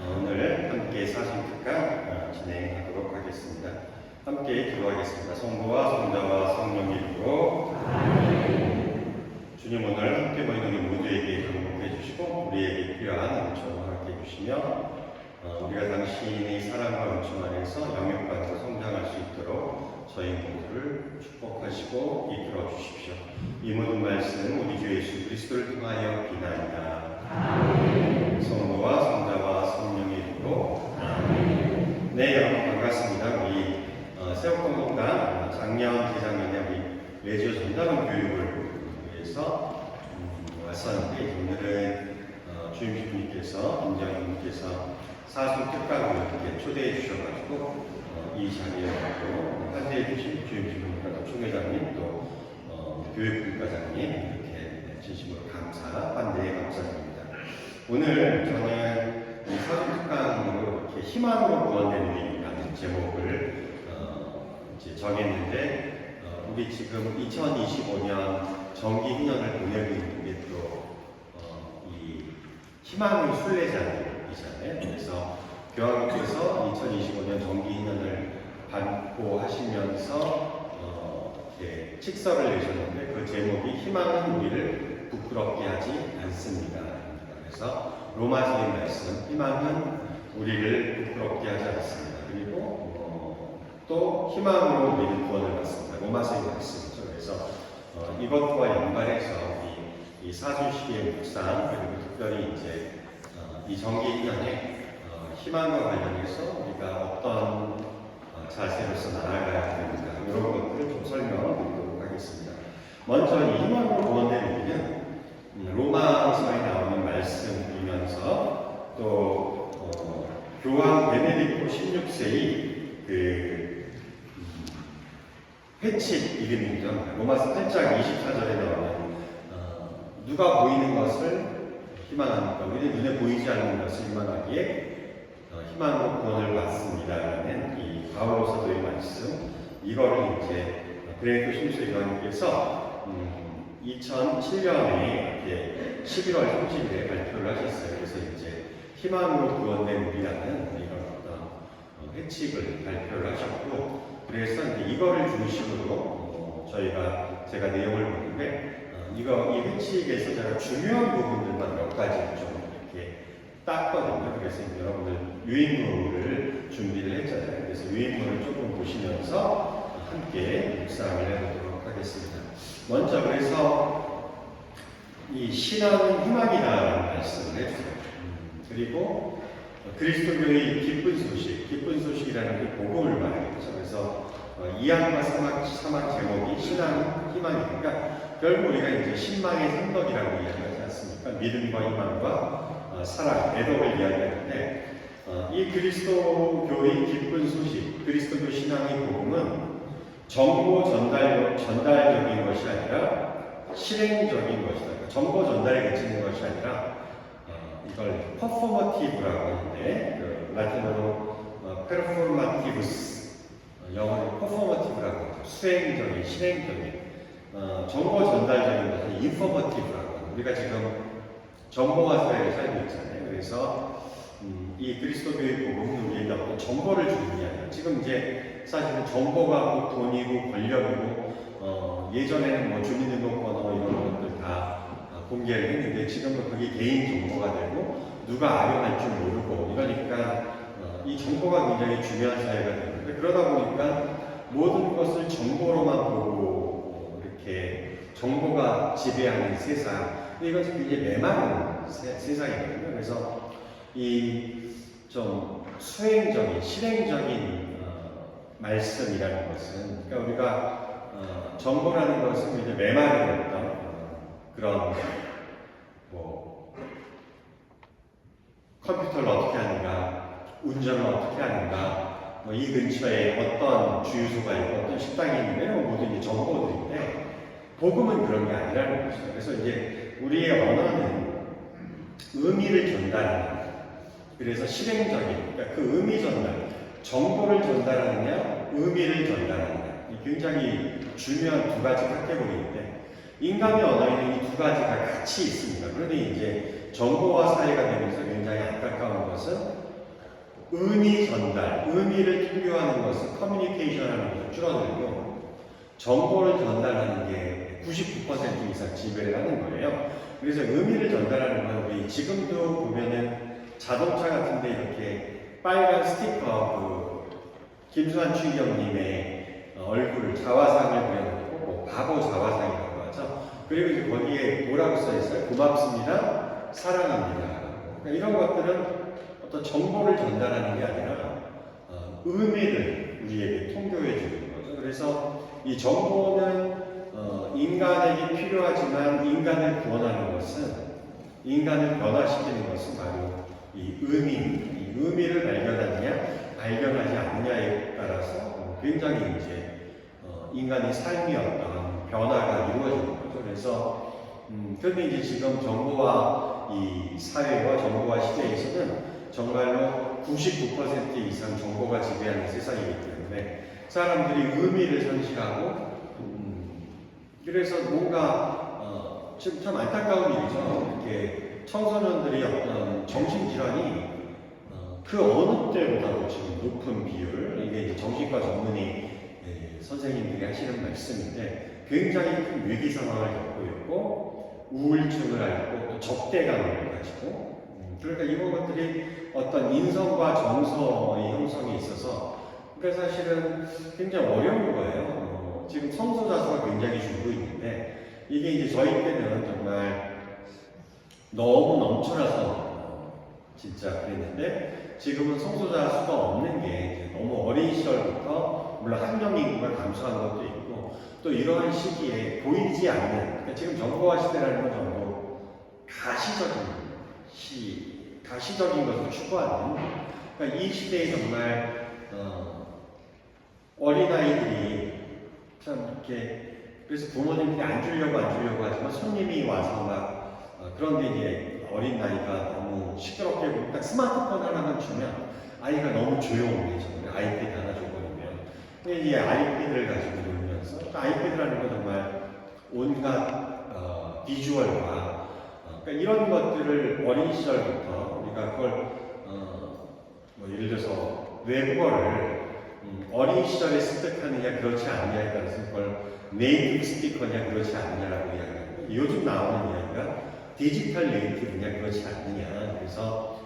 오늘 함께 사순특강 진행하도록 하겠습니다. 함께 기도하겠습니다. 성부와 성자와 성령의 이름으로 주님, 오늘 함께 모인 우리 모두에게 감복해 주시고 우리에게 필요한 은총을 허락해 주시며 우리가 당신의 사랑과 은총 안에서 영육받고 성장할 수 있도록 저희 모두를 축복하시고 이끌어 주십시오. 이 모든 말씀 우리 주 예수 그리스도를 통하여 비나이다. 성부와 성자와 성령의 이름으로 아멘. 네, 여러분 반갑습니다. 우리 세옥공동당 작년, 재작년에 우리 레지오 전담원 교육을 위해서 왔었는데, 오늘은 주임주님께서, 임장님께서 사순특강을 이렇게 초대해 주셔가지고 이 자리에 또 환대해 주신 주임주님과 또 총회장님, 또 교육분과장님 이렇게 진심으로 환대에 감사드립니다. 오늘 저는 이 사순특강으로 이렇게 희망으로 구원된 우리라는 제목을 이제 정했는데, 우리 지금 2025년 정기 희년을 보내고 있는 게 또 이 희망의 순례자들이잖아요. 그래서 교황님께서 2025년 정기 희년을 반포하시면서 이렇게 칙서를 내셨는데, 그 제목이 희망은 우리를 부끄럽게 하지 않습니다. 그래서 로마서의 말씀, 희망은 우리를 부끄럽게 하지 않습니다. 그리고 또 희망으로 우리는 구원을 받습니다. 로마서의 말씀이죠. 그래서 이것과 연관해서 이 사순시기의 묵상, 그리고 특별히 이제 이 정기 1년에 희망과 관련해서 우리가 어떤 자세로서 나아가야 됩니까? 이런 것들을 좀 설명드리도록 하겠습니다. 먼저 이 희망으로 구원된 우리는 로마서에 나오는 말씀이면서 또 교황 베네딕토 16세의 그 회칙 이름이죠. 로마서 8장 24절에 나오는 누가 보이는 것을 희망합니까? 우리는 눈에 보이지 않는 것을 희망하기에 희망으로 구원을 받습니다라는 이 바울로 사도의 말씀, 이거를 이제 베네딕토 16세 교황님께서 2007년에 11월 30일에 발표를 하셨어요. 그래서 이제 희망으로 구원된 우리라는 이런 어떤 회칙을 발표를 하셨고, 그래서 이제 이거를 중심으로 제가 내용을 보는데, 이 회칙에서 제가 중요한 부분들만 몇 가지 좀 이렇게 땄거든요. 그래서 여러분들 유인물을 준비를 했잖아요. 그래서 유인물을 조금 보시면서 함께 묵상을 해보도록 하겠습니다. 먼저 그래서 이 신앙은 희망이다라는 말씀을 해주세요. 그리고 그리스도교의 기쁜 소식이라는 그 복음을 말하겠죠. 그래서 이항과 사막 제목이 신앙은 희망이니까, 결국 우리가 이제 신망의 산덕이라고 이야기하지 않습니까? 믿음과 희망과 사랑, 애덕을 이야기하는데, 이 그리스도교의 기쁜 소식, 그리스도교 신앙의 복음은 정보 전달적인 것이 아니라 실행적인 것이다. 정보 전달에 그치는 것이 아니라 이걸 퍼포머티브라고 하는데, 그 라틴어로 페르포마티브스, 영어로 퍼포머티브라고 하죠. 수행적인, 실행적인. 정보 전달적인 것은 인포머티브라고 합니다. 우리가 지금 정보화 사회에 살고 있잖아요. 그래서 이 그리스도교의 복음은 우리에게 어떤 정보를 주는 게 아니라, 지금 이제 사실은 정보가 뭐 돈이고 권력이고 예전에는 뭐 주민등록번호 이런 것들 다 공개를 했는데, 지금은 그게 개인 정보가 되고 누가 악용할 줄 모르고 이러니까 이 정보가 굉장히 중요한 사회가 되는데, 그러다 보니까 모든 것을 정보로만 보고 이렇게 정보가 지배하는 세상, 이것은 굉장히 메마른 세상이거든요. 그래서 이 좀 수행적인, 실행적인 말씀이라는 것은, 그러니까 우리가 정보라는 것은 이제 메마른 어떤 그런 뭐 컴퓨터를 어떻게 하는가, 운전을 어떻게 하는가, 뭐 이 근처에 어떤 주유소가 있고 어떤 식당이 있는데, 모든 게 정보들인데, 복음은 그런 게 아니라는 것이죠. 그래서 이제 우리의 언어는 의미를 전달하는, 그래서 실행적인, 그러니까 그 의미 전달, 정보를 전달하느냐, 의미를 전달하느냐, 굉장히 중요한 두 가지 카테고리인데, 인간의 언어에는 이 두 가지가 같이 있습니다. 그런데 이제 정보화 사회가 되면서 굉장히 안타까운 것은 의미 전달, 의미를 통교하는 것은 커뮤니케이션하는 것을 줄어들고 정보를 전달하는 게 99% 이상 지배를 하는 거예요. 그래서 의미를 전달하는 건 우리 지금도 보면은 자동차 같은데 이렇게 빨간 스티커 김수환 추기경님의 얼굴 자화상을 그려놓고 뭐 바보 자화상이라고 하죠. 그리고 이제 거기에 뭐라고 써 있어요? 고맙습니다, 사랑합니다. 그러니까 이런 것들은 어떤 정보를 전달하는 게 아니라 의미를 우리에게 통교해 주는 거죠. 그래서 이 정보는 인간에게 필요하지만 인간을 구원하는 것은, 인간을 변화시키는 것은 바로 이 의미를 발견하느냐 발견하지 않느냐에 따라서 굉장히 이제 인간의 삶의 어떤 변화가 이루어지는 거죠. 그래서 특히 이제 지금 정보화 이 사회와 정보화 시대에서는 정말로 99% 이상 정보가 지배하는 세상이기 때문에 사람들이 의미를 상실하고 그래서 뭔가 지금 참 안타까운 일이죠. 이렇게 청소년들이 어떤 정신질환이 그 어느 때보다도 지금 높은 비율, 이게 이제 정신과 전문의 선생님들이 하시는 말씀인데 굉장히 큰 위기 상황을 겪고 있고 우울증을 앓고 또 적대감을 가지고 그러니까 이런 것들이 어떤 인성과 정서의 형성에 있어서 그러니까 사실은 굉장히 어려운 거예요. 지금 성소자 수가 굉장히 줄고 있는데 이게 이제 저희 때는 정말 너무 넘쳐나서 진짜 그랬는데 지금은 성소자 수가 없는 게 이제 너무 어린 시절부터 물론 학령 인구가 감소한 것도 있고 또 이러한 시기에 보이지 않는 그러니까 지금 정보화 시대라는 건 전부 가시적인 것을 추구하는 그러니까 이 시대에 정말 어린아이들이 참 이렇게 그래서 부모님들이 안 주려고 하지만 손님이 와서 막 그런데 이제 어린 나이가 너무 시끄럽게 보니까 스마트폰 하나만 주면 아이가 너무 조용해져. 아이패드 하나 줘버리면 이제 아이패드를 가지고 놀면서 아이패드라는 건 정말 온갖 비주얼과 그러니까 이런 것들을 어린 시절부터 우리가 그걸 뭐 예를 들어서 외국어를 어린 시절에 습득하느냐 그렇지 않느냐에 따라서 그걸 네이티브 스피커냐 그렇지 않느냐라고 이야기하고 요즘 나오는 이야기가 디지털 네이티브냐 그렇지 않느냐 그래서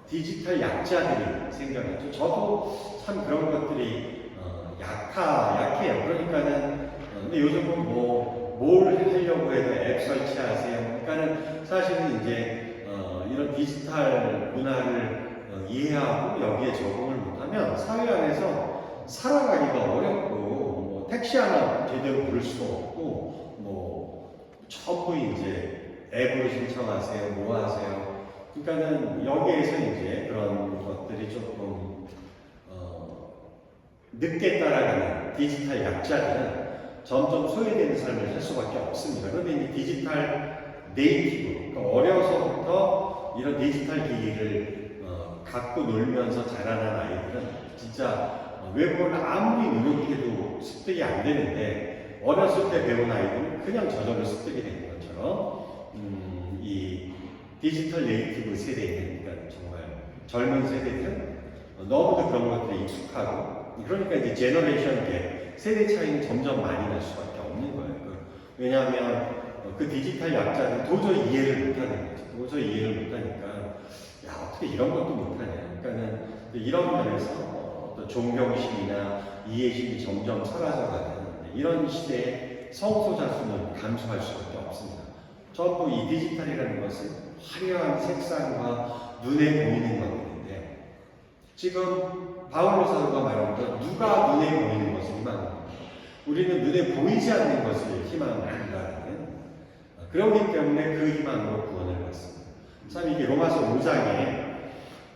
디지털 약자들이 생겨났죠. 저도 참 그런 것들이 약해요. 그러니까는 근데 요즘은 뭘 하려고 해도 앱 설치하세요. 그러니까는 사실은 이제 이런 디지털 문화를 이해하고 여기에 적응을 못하면 사회 안에서 살아가기가 어렵고 뭐 택시 하나 제대로 부를 수 없고 뭐 전부 이제 앱으로 신청하세요, 뭐 하세요. 그러니까는 여기에서 이제 그런 것들이 조금 늦게 따라가는 디지털 약자들은 점점 소외되는 삶을 살 수밖에 없습니다. 그런데 이제 디지털 네이티브, 그러니까 어려서부터 이런 디지털 기기를 갖고 놀면서 자라난 아이들은 진짜 외국어를 아무리 노력해도 습득이 안 되는데 어렸을 때 배운 아이들은 그냥 저절로 습득이 되는 것처럼 이 디지털 네이티브 세대에 그러니까 정말 젊은 세대들은 너무도 그런 것들에 익숙하고 그러니까 이제 제너레이션 갭 세대 차이는 점점 많이 날 수밖에 없는 거예요. 왜냐하면 그 디지털 약자는 도저히 이해를 못하는 거죠. 도저히 이해를 못하니까 야 어떻게 이런 것도 못하냐. 그러니까는 이런 면에서 어떤 존경심이나 이해심이 점점 사라져가는 이런 시대에 성소자 수는 감소할 수밖에 없습니다. 전부 이 디지털이라는 것은 화려한 색상과 눈에 보이는 것들인데 지금 바울로 사도가 말하는 것 누가 눈에 보이는 것을 희망합니다. 우리는 눈에 보이지 않는 것을 희망한다는 그렇기 때문에 그 희망으로 구원을 받습니다. 참 이게 로마서 5장에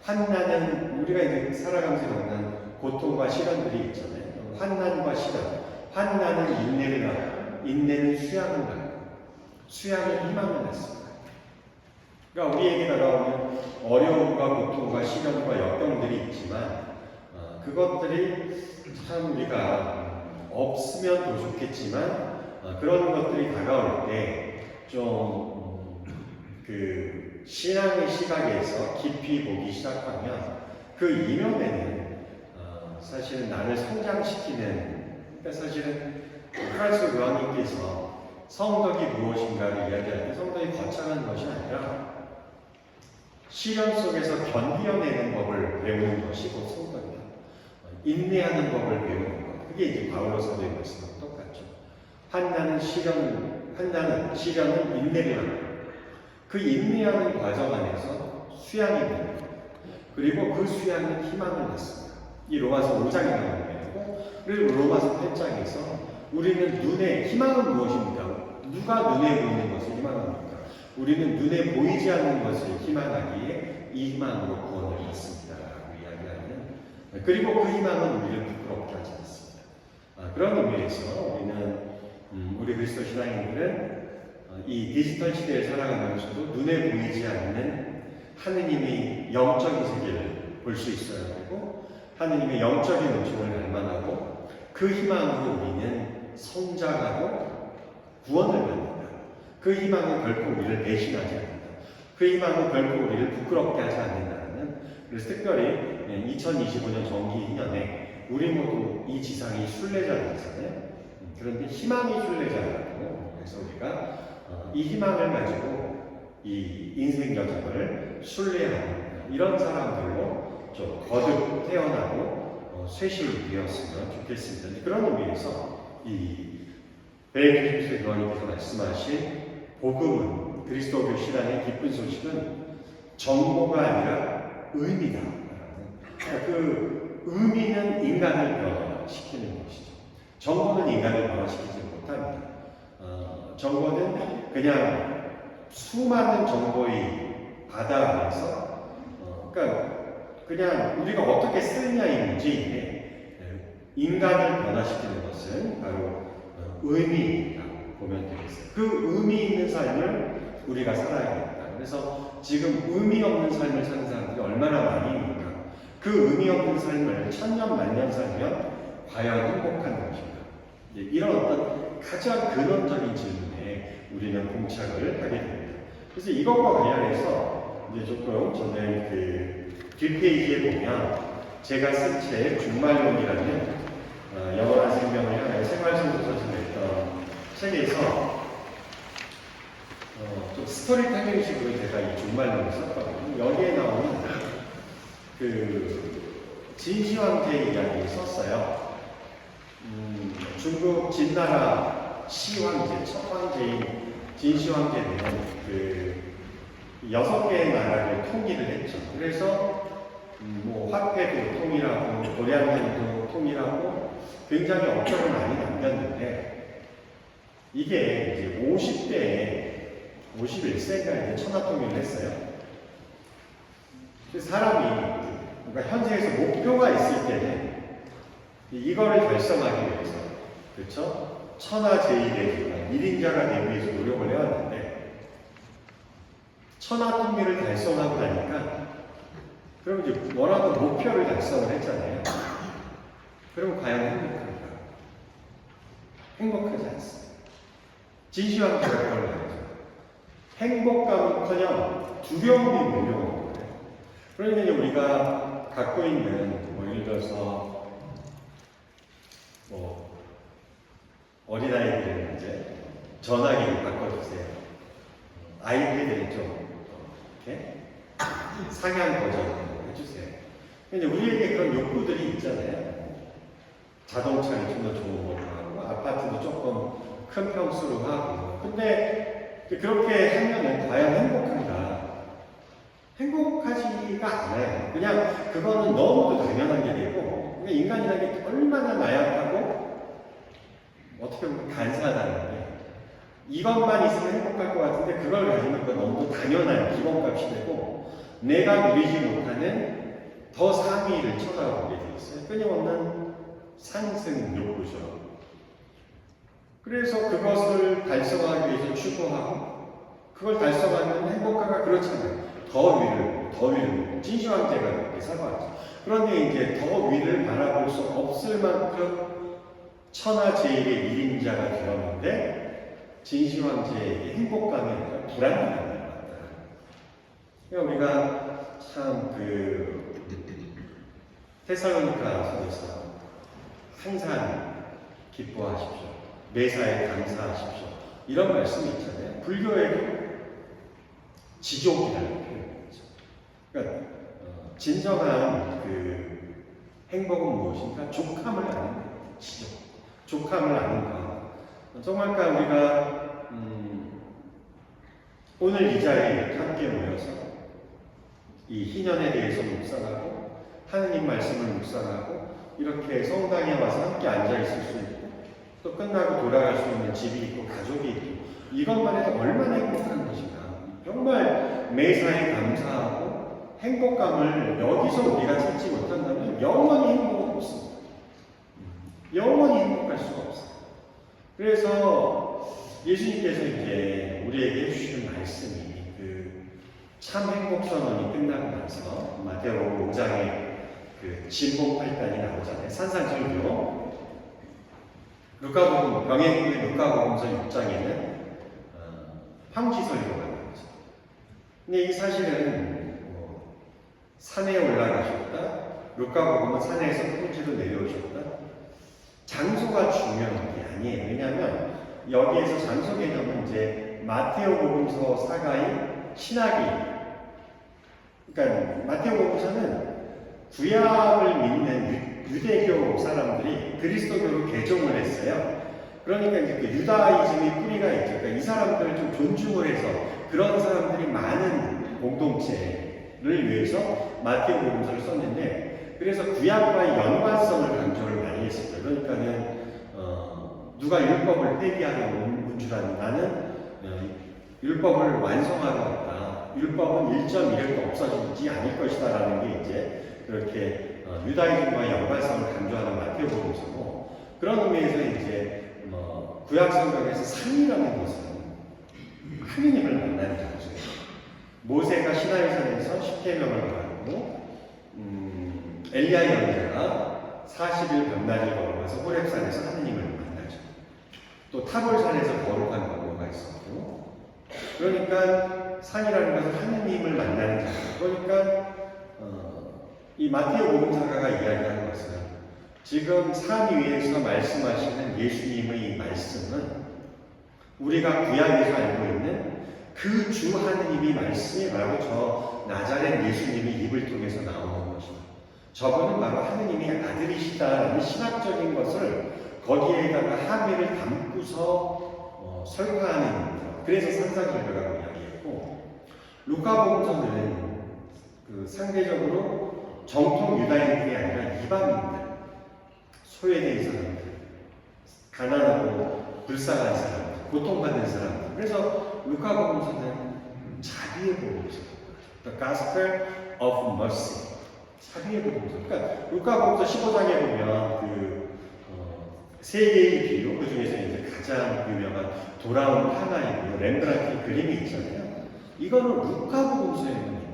환난은 우리가 이제 살아가면서 겪는 고통과 시련들이 있잖아요. 환난과 시련, 환난은 인내를 낳고 인내는 수양을 낳고 수양은 희망을 낳습니다. 그러니까 우리에게 다가오는 어려움과 고통과 시련과 역경들이 있지만 그것들이 참 우리가 없으면 더 좋겠지만 그런 것들이 다가올 때 좀 그 신앙의 시각에서 깊이 보기 시작하면 그 이면에는 사실은 나를 성장시키는, 그러니까 사실은 크라이스트 교황님께서 성덕이 무엇인가를 이야기할 때 성덕이 거창한 것이 아니라 시련 속에서 견디어내는 법을 배우는 것이 곧 성덕이다. 인내하는 법을 배우는 것. 그게 이제 바울로 사도의 말씀과 똑같죠. 한나는 시련은 인내를 하는 것. 그 인내하는 과정 안에서 수양이 되는 것. 그리고 그 수양은 희망을 낳습니다. 이 로마서 5장에 나오는 거고, 그리고 로마서 8장에서 우리는 희망은 무엇입니까? 누가 눈에 보이는 것을 희망합니까? 우리는 눈에 보이지 않는 것을 희망하기에 이 희망으로 구원을 받습니다. 라고 이야기하는, 그리고 그 희망은 우리를 부끄럽게 하지 않습니다. 그런 의미에서 우리는 우리 그리스도 신앙인들은 이 디지털 시대에 살아가면서도 눈에 보이지 않는 하느님의 영적인 세계를 볼 수 있어야 되고, 하느님의 영적인 은총을 갈망하고, 그 희망으로 우리는 성장하고 구원을 받는다. 그 희망은 결코 우리를 배신하지 않는다. 그 희망은 결코 우리를 부끄럽게 하지 않는다는, 그래서 특별히 2025년 정기인년에 우리 모두 이 지상이 순례자들이잖아요. 그런데 희망이 순례자라고, 그래서 우리가 이 희망을 가지고 이 인생 여정을 순례하는 이런 사람들로 좀 거듭 태어나고 쇄신이 되었으면 좋겠습니다. 그런 의미에서 이 베네딕토 교황님께서 말씀하신 복음은, 그리스도교 신앙의 기쁜 소식은 정보가 아니라 의미다. 그 의미는 인간을 변화시키는 것이죠. 정보는 인간을 변화시키지 못합니다. 정보는 그냥 수많은 정보의 바다 안에서, 그러니까 그냥 우리가 어떻게 쓰느냐의 문제인데, 인간을 변화시키는 것은 바로 의미라고 보면 되겠어요. 그 의미 있는 삶을 우리가 살아야겠다. 그래서 지금 의미 없는 삶을 사는 사람들이 얼마나 많이 있는가. 그 의미 없는 삶을 천년 만년 살면 과연 행복한 것인가. 이런 어떤 가장 근원적인 질문에 우리는 봉착을 하게 됩니다. 그래서 이것과 관련해서 이제 조금 저는 그 뒷페이지에 보면 제가 쓴 책 종말론이라는 영원한 생명을 향해 생활선도서를 냈던 책에서 좀 스토리텔링식으로 제가 이 종말론을 썼거든요. 여기에 나오는 그 진시황제 이야기를 썼어요. 중국 진나라 시황제, 첫 황제인 진시황제는 그 6개의 나라를 통일을 했죠. 그래서 뭐 화폐도 통일하고 고량현도 통일하고 굉장히 업적을 많이 남겼는데, 이게 이제 51세인가 천하통일을 했어요. 사람이, 그러니까 현세에서 목표가 있을 때는 이거를 달성하기 위해서, 그렇죠? 천하제일의 1인자가 되기 위해서 노력을 해왔는데, 천하통일을 달성하고 나니까 그럼 이제 원하던 목표를 달성을 했잖아요. 그럼 과연 행복할까? 행복하지 않습니다. 진시황제가 그걸 말하죠. 행복감은커녕 두려움이 몰려오는 거예요. 그러니까 이제 우리가 갖고 있는, 뭐 예를 들어서 뭐 어린아이들은 이제 전화기를 바꿔주세요. 아이들은 좀 이렇게 상향 버전 해주세요. 근데 우리에게 그런 욕구들이 있잖아요. 자동차를 좀 더 좋은 걸로 하고, 아파트도 조금 큰 평수로 하고. 근데 그렇게 하면은 과연 행복한가? 행복하지가 않아요. 그냥 그거는 너무도 당연한 게 되고, 인간이라는 게 얼마나 나약하고 어떻게 보면 간사하다는 게, 이것만 있으면 행복할 것 같은데 그걸 가지는 건 너무 당연한 기본값이 되고, 내가 누리지 못하는 더 상위를 쳐다보게 돼 있어요. 끊임없는 상승 욕구죠. 그래서 그것을 달성하기 위해서 추구하고, 그걸 달성하면 행복하가 그렇잖아요. 더 위를, 진시황제가 그렇게 살아왔죠. 그런데 이제 더 위를 바라볼 수 없을 만큼 천하제일의 1인자가 되었는데, 진시황제에게 행복감이 아니라 불안감이 왔다. 그러니까 우리가 참 테살로니가서에서 항상 기뻐하십시오. 매사에 감사하십시오. 이런 말씀이 있잖아요. 불교에도 지족이라는 표현이죠. 그러니까 진정한 그 행복은 무엇인가? 족함을 아는 거예요. 지족. 족함을 아는 것. 정말까 우리가 오늘 이 자리에 함께 모여서 이 희년에 대해서 묵상하고 하느님 말씀을 묵상하고 이렇게 성당에 와서 함께 앉아 있을 수 있고 또 끝나고 돌아갈 수 있는 집이 있고 가족이 있고 이것만 해도 얼마나 행복한 것인가. 정말 매사에 감사하고 행복감을 여기서 우리가 찾지 못한다면 영원히 행복은 없습니다. 영원히 행복할 수가 없어요. 그래서 예수님께서 이제 우리에게 해주시는 말씀이 그 참 행복 선언이 끝나고 나서 마태복음 5장에 그 진복 8단이 나오잖아요. 산상설교. 루카복음 병행의 루카복음서 6장에는 황지설교가 나오죠. 근데 이 사실은 산에 올라가셨다. 루카복음은 산에서 평지로 내려오셨다. 장소가 중요한 게 아니에요. 왜냐하면 여기에서 장소 개념은 이제 마테오복음서 사가의 신학이, 그러니까 마테오복음서는 구약을 믿는 유대교 사람들이 그리스도교로 개종을 했어요. 그러니까 이제 그 유다이즘의 뿌리가 있죠. 그러니까 이 사람들을 좀 존중을 해서 그런 사람들이 많은 공동체를 위해서 마테오복음서를 썼는데, 그래서 구약과의 연관성을 강조를 많이 했었죠. 그러니까는 누가 율법을 폐기하려 온 줄 아니 나는 율법을 완성하러 왔다. 율법은 1.1도 없어지지 않을 것이다 라는 게 이제 그렇게 유다이즘과의 연관성을 강조하는 마태복음서고, 그런 의미에서 이제 구약 성경에서 산이라는 것은 하느님을 만나는 장소예요. 모세가 시나이산에서 십계명을 받고 엘리야 연자가 40일 밤낮을 걸어가서 호렙산에서 하느님을 만나죠. 또 타볼산에서 거룩한 건너가 있었고, 그러니까 산이라는 것은 하느님을 만나는 장소. 그러니까 이 마태오 복음사가가 이야기하는 것은 지금 산 위에서 말씀하시는 예수님의 말씀은 우리가 구약에서 알고 있는 그 주 하느님이 말씀이 바로 저 나자렛 예수님의 입을 통해서 나오는 것입니다. 저분은 바로 하느님의 아들이시다라는 신학적인 것을 거기에다가 함의를 담고서 설파하는, 그래서 산상설교라고 이야기했고, 루카복음서는 그 상대적으로 정통 유다인들이 아니라 이방인들, 소외된 사람들, 가난하고 불쌍한 사람들, 고통받는 사람들. 그래서 루카복음서는 자비의 복음서, The Gospel of Mercy, 자비의 복음서. 그러니까 루카복음서 15장에 보면 세 개의 비유, 그 중에서 이제 가장 유명한 돌아온 하나이고요, 렘브란트의 그림이 있잖아요. 이거는 루카복음서에 있는 거예요.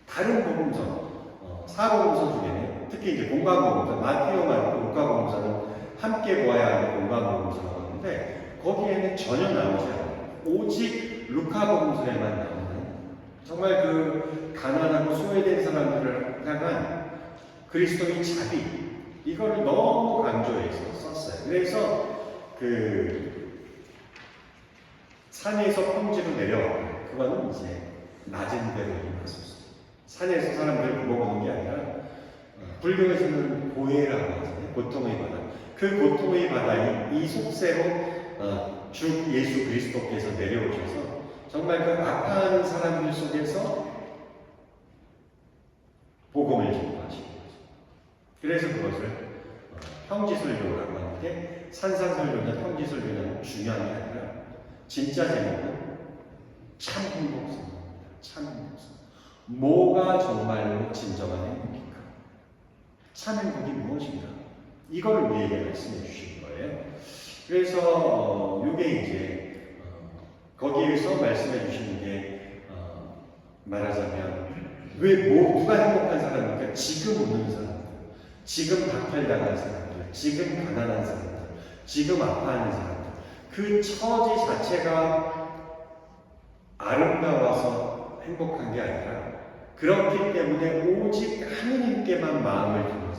다른 복음서, 사복음서 중에는 특히 이제 공관복음서, 마태오, 마르코, 루카복음서는 함께 보아야 하는 공관복음서가 있는데 거기에는 전혀 나오지 않아요. 오직 루카복음서에만 나오는 정말 그 가난하고 소외된 사람들을 향한 그리스도의 자비, 이걸 너무 강조해서 썼어요. 그래서 그 산에서 평지로 내려왔고, 그거는 이제 낮은 데로 임하소서. 산에서 사람들을 구워보는 게 아니라 불교에서는 고해라고 하잖아요. 고통의 바다. 그 고통의 바다에 이 속세로 주 예수 그리스도께서 내려오셔서 정말 그 아파하는 사람들 속에서 복음을 전파하시는 거죠. 그래서 그것을 평지설교라고 하는데, 산상설교나 평지설교는 중요한 게 아니라 진짜 제목은 참 행복성입니다. 참 행복성. 뭐가 정말로 진정한 행복인가? 참 행복이 무엇인가? 이걸 우리에게 말씀해 주신 거예요. 그래서 이게 이제 거기에서 말씀해 주시는 게 말하자면 누가 행복한 사람입니까? 지금 웃는 사람들, 지금 박탈당한 사람들, 지금 가난한 사람들, 지금 아파하는 사람들, 그 처지 자체가 아름다워서 행복한 게 아니라 그렇기 때문에 오직 하느님께만 마음을 두고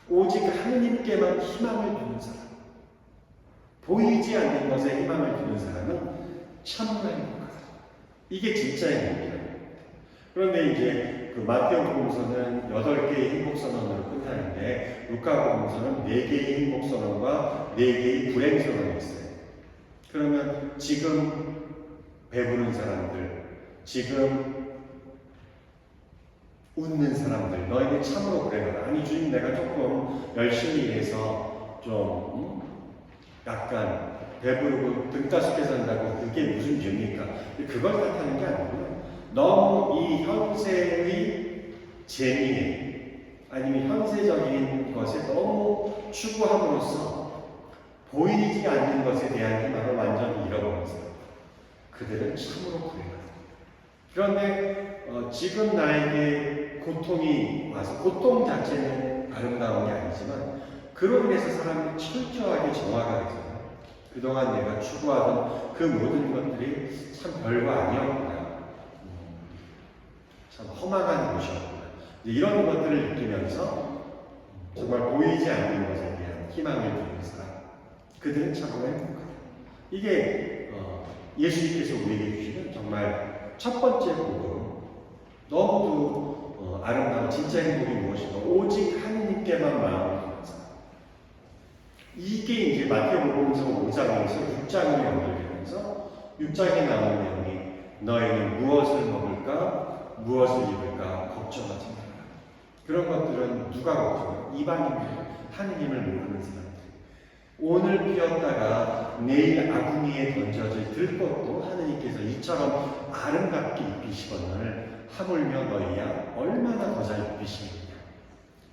오직 하느님께만 희망을 두는 사람, 보이지 않는 것에 희망을 두는 사람은 참으로 행복하다. 이게 진짜의 행복이에요. 그런데 이제 그 마태복음서는 8개의 행복선언으로 끝나는데 루카복음서는 4개의 행복선언과 4개의 불행선언이 있어요. 그러면 지금 배부른 사람들, 지금 웃는 사람들, 너희는 참으로 그래라. 아니 주님, 내가 조금 열심히 일해서 좀 약간 배부르고 등 따숩게 산다고 그게 무슨 죄입니까? 그걸 탓하는 게 아니고요. 너무 이 현세의 재미에 아니면 현세적인 것에 너무 추구함으로써 보이지 않는 것에 대한 희망을 완전히 잃어버린 사람, 그들은 참으로 그래요. 그런데 지금 나에게 고통이 와서 고통 자체는 아름다운 게 아니지만 그로 인해서 사람이 철저하게 정화가 되잖아요. 그동안 내가 추구하던 그 모든 것들이 참 별거 아니었구나. 참 허망한 곳이었구나. 이런 것들을 느끼면서 정말 보이지 않는 것에 대한 희망을 주는 사람, 그들은 참으로 행복하다. 이게 예수님께서 우리에게 주시는 정말 첫 번째 복음, 너무도 아름다운 진짜 행복이 무엇인가, 오직 하느님께만 마음을 두는 사람. 이게 이제 마태복음서 5장에서 6장으로 연결되면서 6장에 나오는 내용이 너희는 무엇을 먹을까, 무엇을 입을까 걱정하지 마라. 그런 것들은 누가 걱정해요? 이방인들, 하느님을 모르는 사람들. 오늘 피었다가 내일 아궁이에 던져질 것도 하느님께서 이처럼 아름답게 입히시거늘 하물며 너희야 얼마나 더 잘 입히시느냐.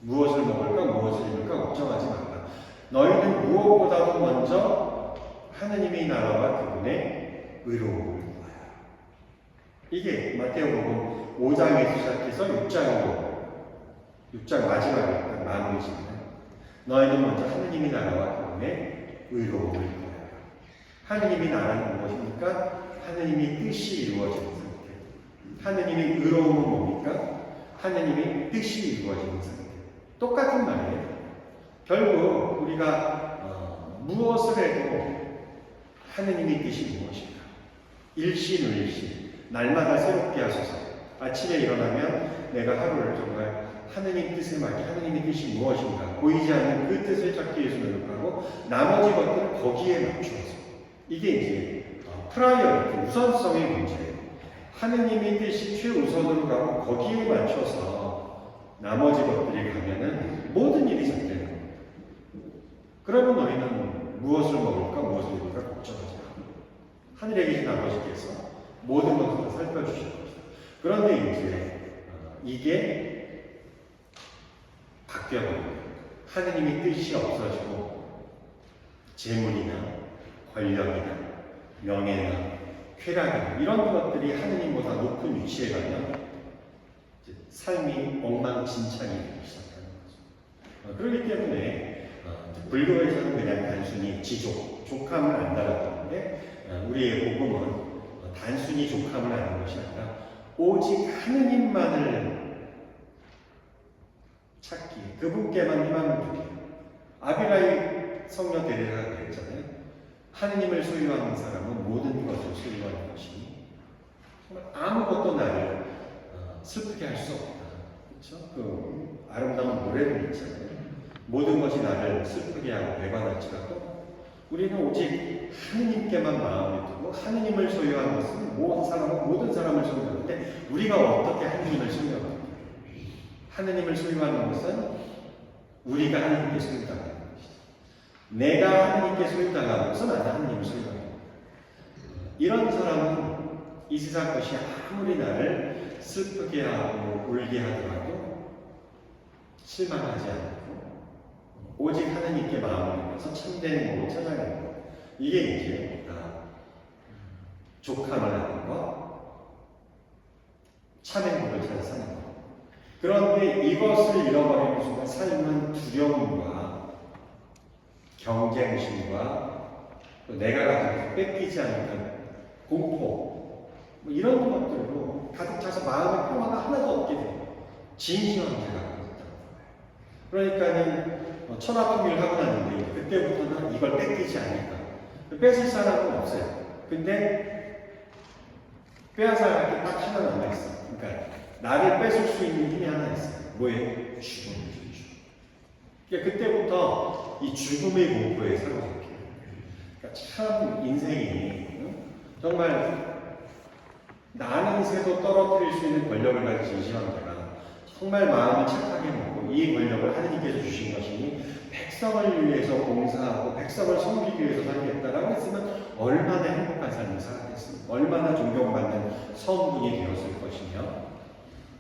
무엇을 먹을까, 무엇을 입을까 걱정하지 마라. 너희는 무엇보다도 먼저 하느님의 나라와 그분의 의로움을 구하라. 이게 마태복음 5장에서 시작해서 6장 마지막에 마무리 짓는, 너희는 먼저 하느님의 나라와 그분의 의로움을 구하라. 하느님의 나라는 무엇입니까? 하느님의 뜻이 이루어지는 상태. 하느님의 의로움은 뭡니까? 하느님의 뜻이 이루어지는 상태. 똑같은 말이에요. 결국 우리가 무엇을 해도 하느님의 뜻이 무엇인가? 일신의일신, 날마다 새롭게 하소서. 아침에 일어나면 내가 하루를 정말 하느님 뜻에 맞게, 하느님의 뜻이 무엇인가 보이지 않는 그 뜻을 찾기 위해서 노력하고 나머지 것들을 거기에 맞추어서, 이게 이제 프라이어리티, 우선성의 문제예요. 하느님의 뜻이 최우선으로 가고 거기에 맞춰서 나머지 것들이 가면은 모든 일이 잘 되는 겁니다. 그러면 너희는 무엇을 먹을까, 무엇을 입을까 걱정하지 마. 하늘에 계신 아버지께서 모든 것을 다 살펴주실 것이다. 그런데 이제 이게 바뀌어버립니다. 하느님의 뜻이 없어지고 재물이나 권력이나 명예나 쾌락이나 이런 것들이 하느님보다 높은 위치에 가면 삶이 엉망진창이 되기 시작하는 거죠. 그렇기 때문에 불교에서는 그냥 단순히 족함을 안다라고 하는데, 우리의 복음은 단순히 족함을 아는 것이 아니라 오직 하느님만을 찾기, 그분께만 희망을 두기. 아비라이 성녀 데레라가 그랬잖아요. 하느님을 소유하는 사람은 모든 것을 소유하는 것이니 정말 아무것도 나를 슬프게 할 수 없다. 그렇죠? 그 아름다운 노래를 있잖아요. 모든 것이 나를 슬프게 하고 배반할지라도 우리는 오직 하느님께만 마음을 두고, 하느님을 소유하는 것은 모든 사람을 소유하는데 우리가 어떻게 하느님을 소유합니까? 하느님을 소유하는 것은 우리가 하느님께 소유당하는 것이죠. 내가 하느님께 소유당하는 것은 나는 하느님을 소유하는 겁니다. 이런 사람은 이 세상 것이 아무리 나를 슬프게 하고 울게 하더라도 실망하지 않고 오직 하느님께 마음을 들여서 참된 행복을 찾아가는 것. 이게 이제 족함을 하는 것, 참 행복을 찾아 사는 것. 그런데 이것을 잃어버리는 순간 삶은 두려움과 경쟁심과 또 내가 가진 뺏기지 않는 공포, 이런 것들로 가득 차서 마음의 평화가 하나도 없게 돼요. 진시황제가 있다는 거예요. 그러니까는 천하통일하고 났는데 그때부터는 이걸 뺏기지 않을까. 뺏을 사람은 없어요. 근데 빼앗아갈 게 딱 하나 남아있어. 그러니까 나를 뺏을 수 있는 힘이 하나 있어요. 뭐예요? 죽음이죠. 그러니까 그때부터 이 죽음의 공포에 사로잡혀요. 그러니까 참 인생이 정말 나는 새도 떨어뜨릴 수 있는 권력을 가진 진시황 자가 정말 마음을 착하게 먹고 이 권력을 하느님께서 주신 것이니 백성을 위해서 봉사하고 백성을 섬기기 위해서 살겠다라고 했으면 얼마나 행복한 삶을 살았겠습니까? 얼마나 존경받는 성분이 되었을 것이며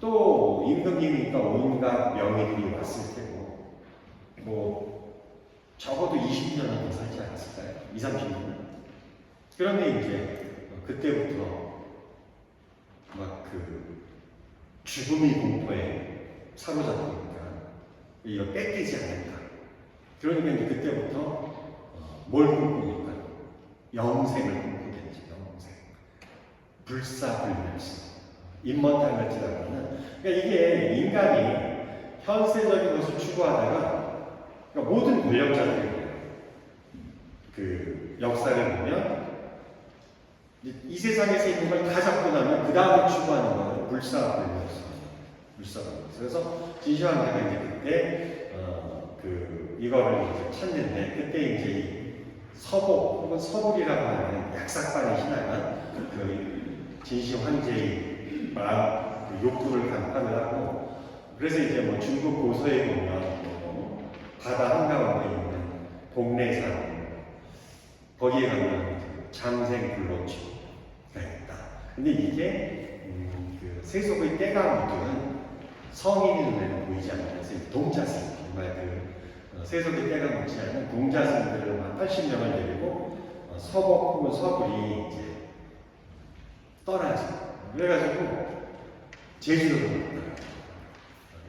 또 임금님이니까 온갖 명예들이 왔을 테고 뭐 적어도 20년은 더 살지 않았을까요? 20, 30년. 그런데 이제 그때부터 막 그 죽음의 공포에 사로잡히니까 이거 뺏기지 않을까. 그러니까 이제 그때부터 뭘 꿈꿉니까? 영생을 꿈꾸겠지. 영생. 불사불멸성. 임머탈리티라고 하는. 그러니까 이게 인간이 현세적인 것을 추구하다가 그러니까 모든 권력자들이 그 역사를 보면 이 세상에서 있는 걸 다 잡고 나면 그 다음에 추구하는 거는 불사불멸성. 불사불멸성. 그래서 진시황 자가 이제 그때 이거를 이제 찾는데 그때 이제 이 서복 혹은 서불이라고 하는 약삭반의 신화가 그 진시 황제의 마음 그 욕구를 간파를 하고 그래서 이제 뭐 중국 고서에 보면 바다 한가운데 있는 동래산 거기에 가면 장생 불로초가 있다. 근데 이게 그 세속의 때가 묻은 성인의 눈에는 보이지 않으면서 동자승 정말 그 세속의 때가 묻지 않은 동자승들을 한 80명을 데리고 서복 혹은 서불이 이제 떠나죠. 그래가지고 제주도로 갔다.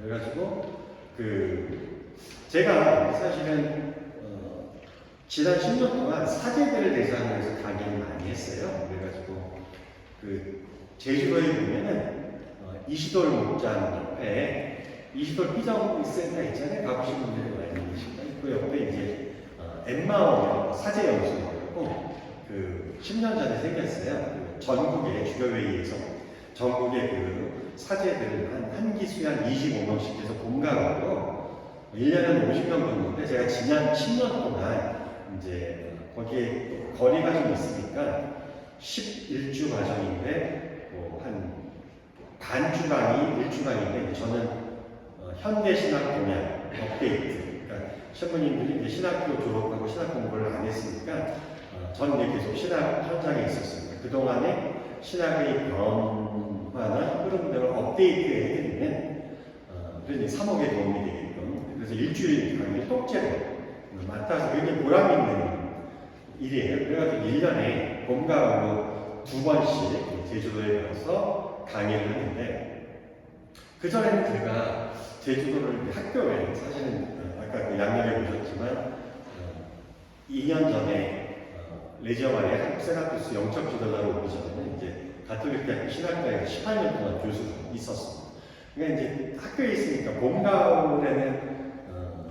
그래가지고 제가 사실은 지난 10년 동안 사제들을 대상으로 해서 강의를 많이 했어요. 그래가지고 제주도에 보면은 이시돌 목장 옆에 이시돌 피자센터 있잖아요. 가보신 분들이 많이 계신가요? 그 옆에 이제 엠마오 사제연수원이고 10년 전에 생겼어요. 전국의 주교회의에서 전국의 사제들을 한 기수에 한 25명씩 해서 공강하고 1년에 한 50명 정도인데 제가 지난 10년 동안 이제 거기에 거리가 좀 있으니까 11주 과정인데 한 반주간이 1주간인데 저는 현대신학 동향 업데이트 그러니까 신부님들이 이제 신학교 졸업하고 신학 공부를 안 했으니까 저는 이제 계속 신학 현장에 있었습니다. 그동안에 신학의 변화나 흐름들을 업데이트 해드리면 그래서 3억에 도움이 되게끔 그래서 일주일 강의를 통째로 맡아서 굉장히 보람 있는 일이에요. 그래가지고 1년에 봄과 가을로 2번씩 제주도에 가서 강의를 하는데 그전에는 제가 제주도를 학교에 사실은 아까 그 양념에 보셨지만 2년 전에 레지엄안에 한국세나투스 영적 지도자로 오기 전에는 이제 가톨릭대학교 신학과에서 18년 동안 교수로 있었습니다. 그러니까 이제 학교에 있으니까 봄, 가을에는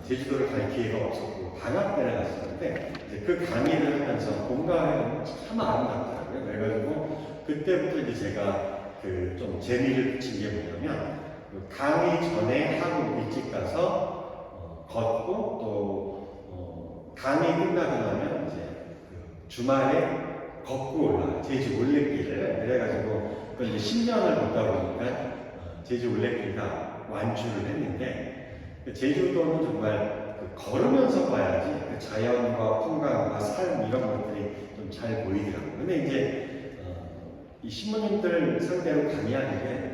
제주도를 갈 기회가 없었고 방학 때나 갔었는데 이제 그 강의를 하면서 봄, 가을에는 참 아름답더라고요. 그래가지고 그때부터 이제 제가 좀 재미를 붙인 게 뭐냐면 강의 전에 하루 일찍 가서 걷고 또 강의 끝나고 나면 이제 주말에 걷고 올라가요. 제주 올레길을. 그래가지고 그걸 이제 10년을 걷다 보니까 제주 올레길 다 완주를 했는데 제주도는 정말 걸으면서 봐야지 자연과 풍광과 삶 이런 것들이 좀 잘 보이더라고요. 근데 이제 이 신부님들 상대로 강의하는 게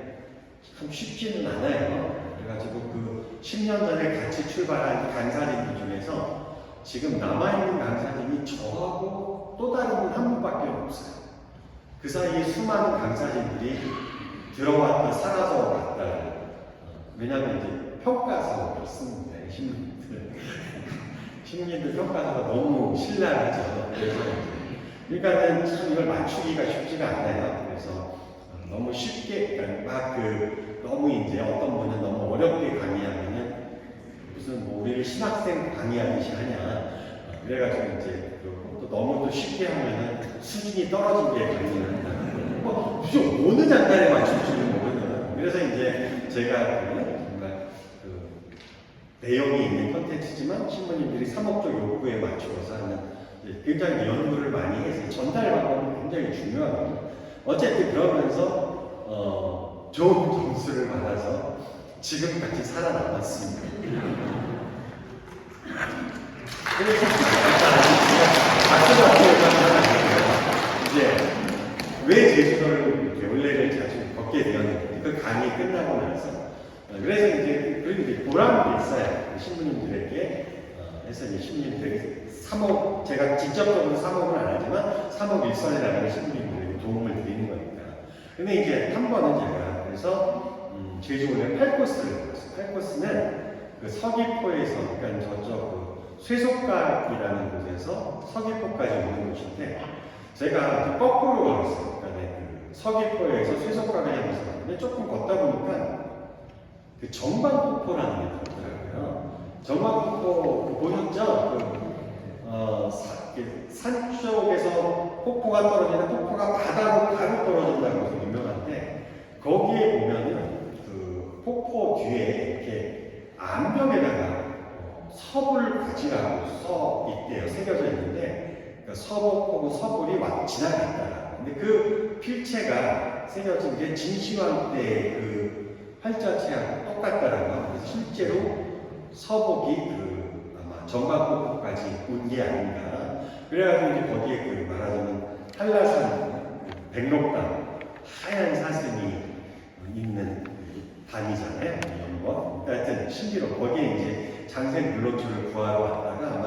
참 쉽지는 않아요. 그래가지고 10년 전에 같이 출발한 강사님들 중에서 지금 남아있는 강사님이 저하고 또 다른 분 한 분밖에 없어요. 그 사이에 수많은 강사진들이 들어왔다 사라져 갔다. 왜냐하면 이제 평가서를 쓰는데 신부님들 평가서가 너무 신랄하죠. 그러니까는 참 이걸 맞추기가 쉽지가 않아요. 그래서 너무 쉽게 그러니까 막 너무 이제 어떤 분은 너무 어렵게 강의하면은 무슨 무슨 뭐 우리를 신학생 강의하듯이 하냐. 그래가지고 이제 또 너무 또 쉽게 하면은 수준이 떨어진 게 강의를 한다. 무슨 어느 장단에 맞출지는 모르는. 그래서 이제 제가 정말 내용이 있는 컨텐츠지만 신부님들이 사목적 요구에 맞추어서 하는 굉장히 연구를 많이 해서 전달 방법이 굉장히 중요하거든요. 어쨌든 그러면서 좋은 점수를 받아서 지금까지 살아남았습니다. 그래서 이제 왜 제주도를 이렇게 원래를 자주 걷게 되었는지 그 강의 끝나고 나서 그래서 이제 그리고 이제 보람도 있어요. 신부님들에게 해서 이제 신부님들에게 사목 제가 직접적으로 사목은 안 하지만 사목 일선에 나가는 신부님들에게 도움을 드리는 거니까. 근데 이제 한 번은 제가 그래서 제주도에 8코스를 했어요. 8코스는 그 서귀포에서 그러니까 저쪽 쇠속각이라는 곳에서 서귀포까지 오는 곳인데 제가 거꾸로 걸었어요. 그러니까 그 서귀포에서 쇠속각을 향해서 갔는데 조금 걷다 보니까 그 정방폭포라는 게 있더라고요. 정방폭포 보셨죠? 산 쪽에서 폭포가 떨어지는 폭포가 바다로 바로 떨어진다고 해서 유명한데 거기에 보면은 그 폭포 뒤에 이렇게 암벽에다가 서불 가지라고 써 있대요. 새겨져 있는데 그러니까 서복하고 서불이 지나갔다. 근데 그 필체가 새겨진 게 진시황 때 그 활자체하고 똑같다라고 하고 그래서 실제로 서복이 아마 정방폭포까지 온 게 아닌가. 그래가지고 이제 거기에 그 말하자면 한라산 백록당 하얀 사슴이 있는 단이잖아요. 이런 거. 하여튼 신기로 거기에 이제 장생 물로초를 구하러 왔다가 아마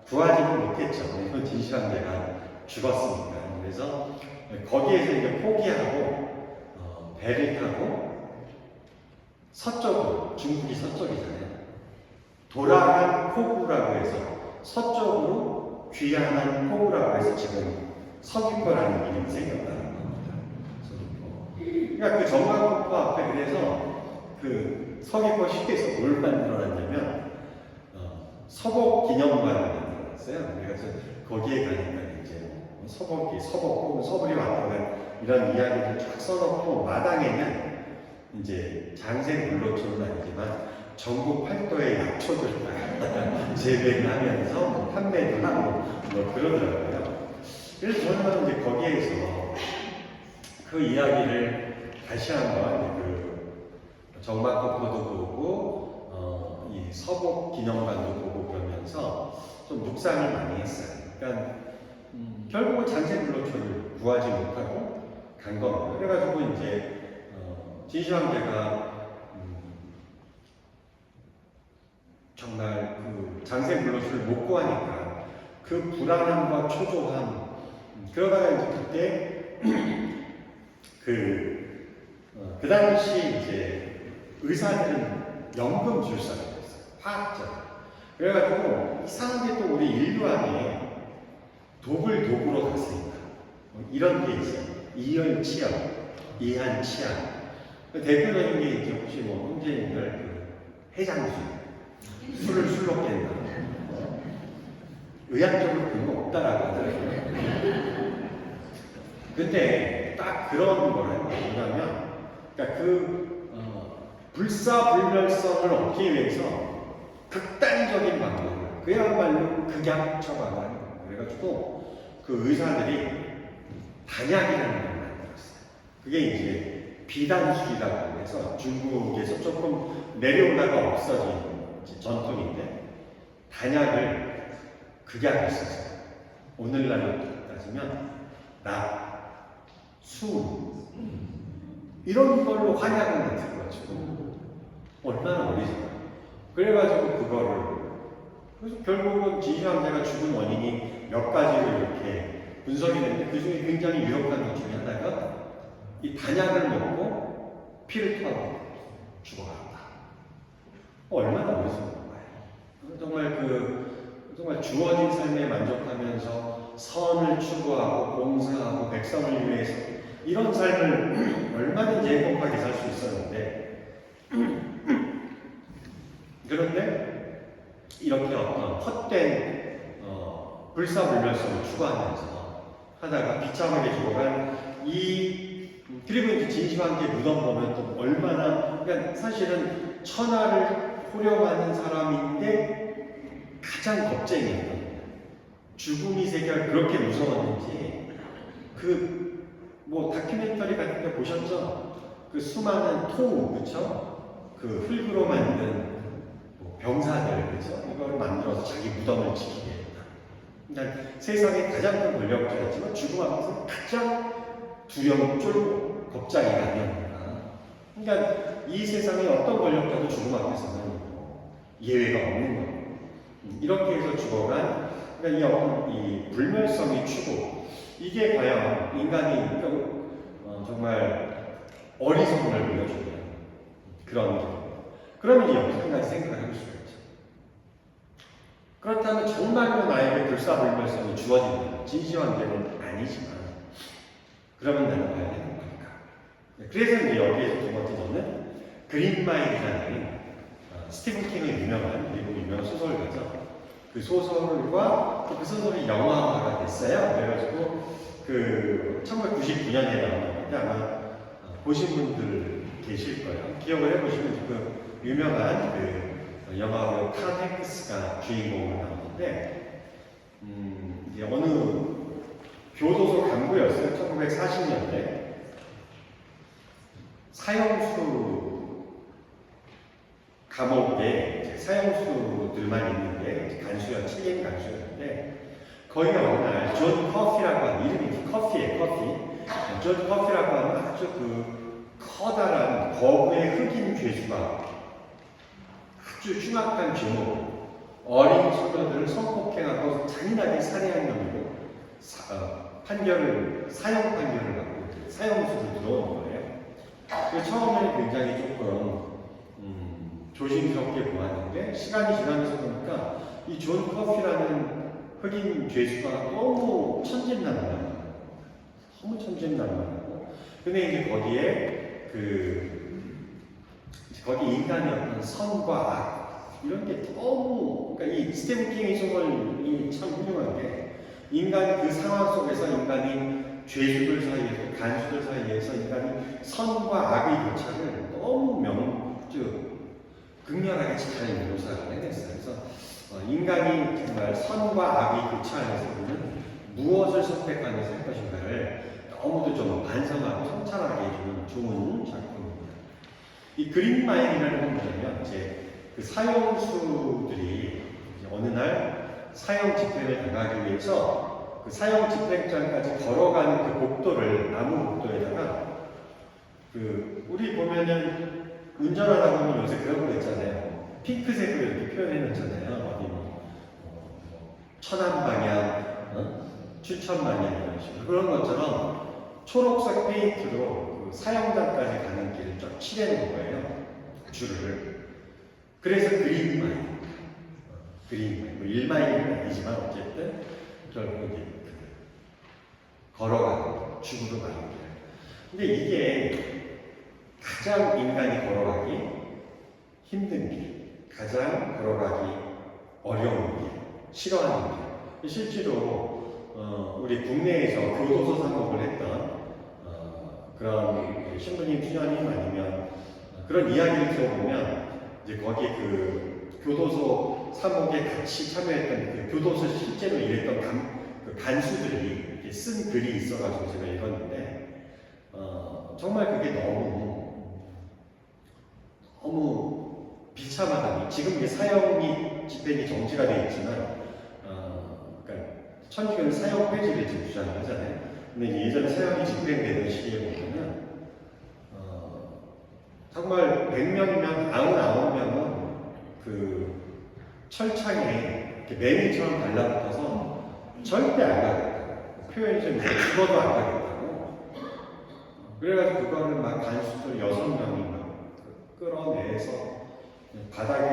구하지는 못했죠. 왜냐면 진시황제가 죽었으니까. 그래서 거기에서 이제 포기하고 배를 타고 서쪽으로 중국이 서쪽이잖아요. 도라한 포구라고 해서 서쪽으로 귀환한 포구라고 해서 지금 서귀포라는 이름이 생겼다는 겁니다. 서귀포. 그러니까 그 정강폭포 앞에 그래서 그 서귀포시에서 뭘 만들어놨냐면 서복 기념관을 만들어놨어요. 그래서 거기에 가니까 이제 서복 혹은 서불이 왔다가 이런 이야기를 쫙 써놓고 마당에는 이제 장생 물로초는 아니지만 전국 팔도의 약초들을 재배를 하면서 판매도 하고 뭐 그러더라고요. 그래서 저는 이제 거기에서 그 이야기를 다시 한번 그 정막폭포도 보고 이 서복 기념관도 보고 그러면서 좀 묵상을 많이 했어요. 그러니까 결국은 장생 물로초를 구하지 못하고 간 겁니다. 그래가지고 이제 진시황제가 정말 그 장생 물로초를 못 구하니까 그 불안함과 초조함 그러다가 이제 그때 그 당시 이제 의사들은 연금술사가 됐어요. 화학자. 그래가지고 이상한 게 또 우리 인류 안에 독을 독으로 갔으니까 이런 게 있어요. 이열치열, 이한치약. 대표적인 게 이제 혹시 뭐 형제님들 해장술, 술을 술로 깬다. 의학적으로 그런 거 없다라고 하더라고요. 근데 딱 그런 거를 뭐냐면, 그러니까 불사불멸성을 얻기 위해서 극단적인 방법을 그야말로 극약 처방을 하는 거예요. 그래가지고 그 의사들이 단약이라는 걸 만들었어요. 그게 이제 비단술이라고 해서 중국에서 조금 내려오다가 없어진 전통인데 단약을 극약을 써서 오늘날로 따지면 납, 수 이런 걸로 환약을 만들어가지고 얼마나 어리죠. 그래가지고 그거를 그래서 결국은 진시황제가 죽은 원인이 몇 가지로 이렇게 분석이 되는데 그 중에 굉장히 유력한 것 중에 하나가 이 단약을 먹고 피를 토하고 죽어간다. 얼마나 어리석은 거예요. 정말 주어진 삶에 만족하면서 선을 추구하고 봉사하고 백성을 위해서 이런 삶을 얼마든지 행복하게 살 수 있었는데 그런데 이렇게 어떤 헛된 불사불멸성을 추구하면서 하다가 비참하게 죽어간 그리고 이제 진시황제 무덤 보면 또 얼마나, 그러니까 사실은 천하를 호령하는 사람인데 가장 겁쟁이였던 거예요. 죽음이 세계가 그렇게 무서웠는지 뭐 다큐멘터리 같은 거 보셨죠? 그 수많은 그쵸? 그 흙으로 만든 뭐 병사들, 그죠? 이걸 만들어서 자기 무덤을 지키게 했다. 그러니까 세상에 가장 큰 권력자였지만 죽음 앞에서 가장 두려움 쫄고 겁장이가 아니었나. 그러니까 이 세상에 어떤 권력자도 죽음 앞에서는 예외가 없는 거예요. 이렇게 해서 죽어간, 그러니까 이 불멸성의 추구, 이게 과연 인간이 정말 어리석음을 보여주는 그런 게. 그러면 이제 여기서 한 가지 생각을 해볼 수가 있죠. 그렇다면 정말로 나에게 불사불멸성이 주어진다. 진시황제는 아니지만, 그러면 나는 봐야 되는 거니까. 그래서 이제 여기에서 두 번째 저는 그린마일이라는 스티븐 킹의 미국 유명한 소설가죠. 그 소설과 그 소설이 영화화가 됐어요. 그래가지고 1999년에 나온 건데 아마 보신 분들 계실 거예요. 기억을 해보시면 그 유명한 영화 탐 행크스가 주인공으로 나오는데 이제 어느 교도소 간부였어요. 1940년대 사형수 감옥에 사형수들만 있는데 칠린 간수였는데 거기 어느 날 존 커피라고 하는, 이름이 커피예요. 존 커피라고 하는 아주 커다란 거부의 흑인 죄수가 아주 흉악한 죄목, 어린 소녀들을 성폭행하고 잔인하게 살해한 혐의로 사형 판결을 받고 사형수로 들어온 거예요. 처음에는 굉장히 조금 조심스럽게 보았는데 시간이 지나면서 보니까 이 존 커피라는 흑인 죄수가 너무 천진난만하고 근데 이제 거기에 거기 인간의 어떤 선과 악 이런 게 너무, 그러니까 이 스티븐 킹의 소설이 참 훌륭한 게 인간이 그 상황 속에서 인간이 죄수들 사이에서, 간수들 사이에서 인간이 선과 악의 교차를 너무 극렬하게 잘 묘사를 해냈어요. 그래서 인간이 정말 선과 악의 교차에서 우리는 무엇을 선택하면서 할 것인가를 너무도 좀 반성하고 성찰하게 해주는 좋은 작품입니다. 이 그린마일이라는 건 뭐냐면 이제 그 사형수들이 어느 날 사형 집행을 당하기 위해서 그 사형 집행장까지 걸어가는 그 복도를, 나무 복도에다가 우리 보면은 운전하다 보면 요새 그런 거 있잖아요. 핑크색으로 이렇게 표현해놓잖아요. 어디 천안방향, 춘천방향 이런 식으로. 그런 것처럼 초록색 페인트로 사형장까지 가는 길을 쫙 칠해놓은 거예요. 줄을. 그래서 그린마일. 뭐 1마일은 아니지만 어쨌든 결국 이제 걸어가는 죽으러 가는 길. 근데 이게 가장 인간이 걸어가기 힘든 길, 가장 걸어가기 어려운 길, 싫어하는 길. 실제로 우리 국내에서 교도소 사목을 했던 그런 신부님, 수녀님 아니면 그런 이야기를 들어보면 이제 거기 교도소 사목에 같이 참여했던 교도소 실제로 일했던 간수들이 이렇게 쓴 글이 있어가지고 제가 읽었는데 정말 그게 너무 비참하다니. 지금 이제 사형이 집행이 정지가 되어 있지만 그러니까 천주교는 사형 폐지를 지금 주장을 하잖아요. 근데 예전에 사형이 집행되던 시기에 보면은 정말 100명이면 99명은 철창에 이렇게 매미처럼 달라붙어서 절대 안 가겠다고, 표현이 좀 죽어도 안 가겠다고. 그래가지고 그거를 막 간수들 6명이 막 끌어내서 바닥에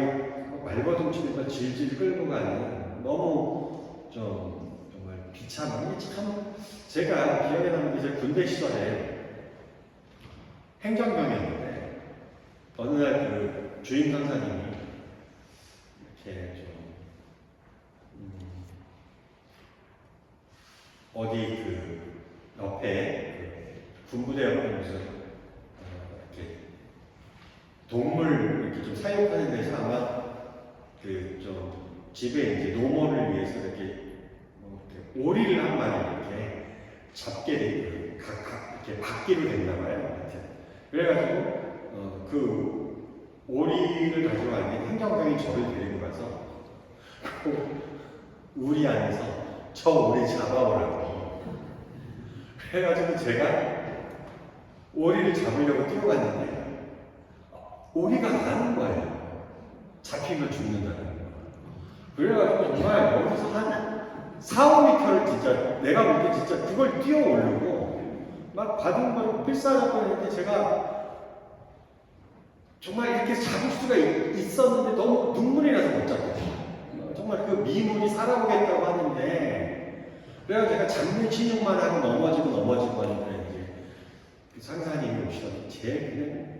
말버둥치면서 질질 끌고 가는, 너무 정말 비참한 게 참. 제가 기억에 남는 게 제 군대 시절에 행정병이었는데 어느 날 주임 강사님이 이렇게 좀 어디 그 옆에 그 군부대 옆에 무슨 이렇게 동물 이렇게 좀 사육하는 데서 아마 그 좀 집에 이제 노모를 위해서 이렇게 오리를 한 마리 이렇게 잡게 돼 각 이렇게 받기로 됐나 봐요. 하여튼 그래가지고 그 오리를 가져가는데 행정병이 저를 데리고 가서 그 우리 안에서 저 오리 잡아오라고. 그래가지고 제가 오리를 잡으려고 뛰어갔는데 오리가 나는 거예요. 잡히면 죽는다는 거예요. 그래가지고 정말 여기서 한 4~5m를 진짜 내가 볼 때 진짜 그걸 뛰어오르고 막 바둥바둥 필사적거리는데 제가 정말 이렇게 잡을 수가 있었는데 너무 눈물이 나서 못 잡겠어요. 정말 그 미물이 살아오겠다고 하는데 그래서 제가 잡는 신용만 하고 넘어지고 하니까 이제 그 상사님이 오시더니 제 그냥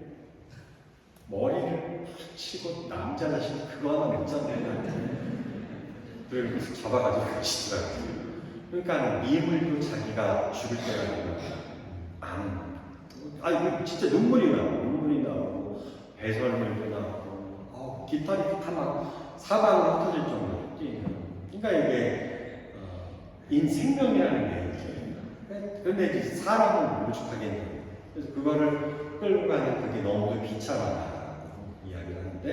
머리를 치고 남자 자신 그거 하나 못 잡는 그래서 잡아가지고 가시더라고요. 그러니까 미물도 자기가 죽을 때가 되면 이거 진짜 눈물이 나고 배설물도 나고 깃털이 다 막 사방으로 흩어질 정도로 뛰는. 그러니까 이게 인생명이라는 게 있어요. 그런데 이제 사람은 오죽하겠냐. 그래서 그거를 끌고 가는 그게 너무도 비참하다고 이야기를 하는데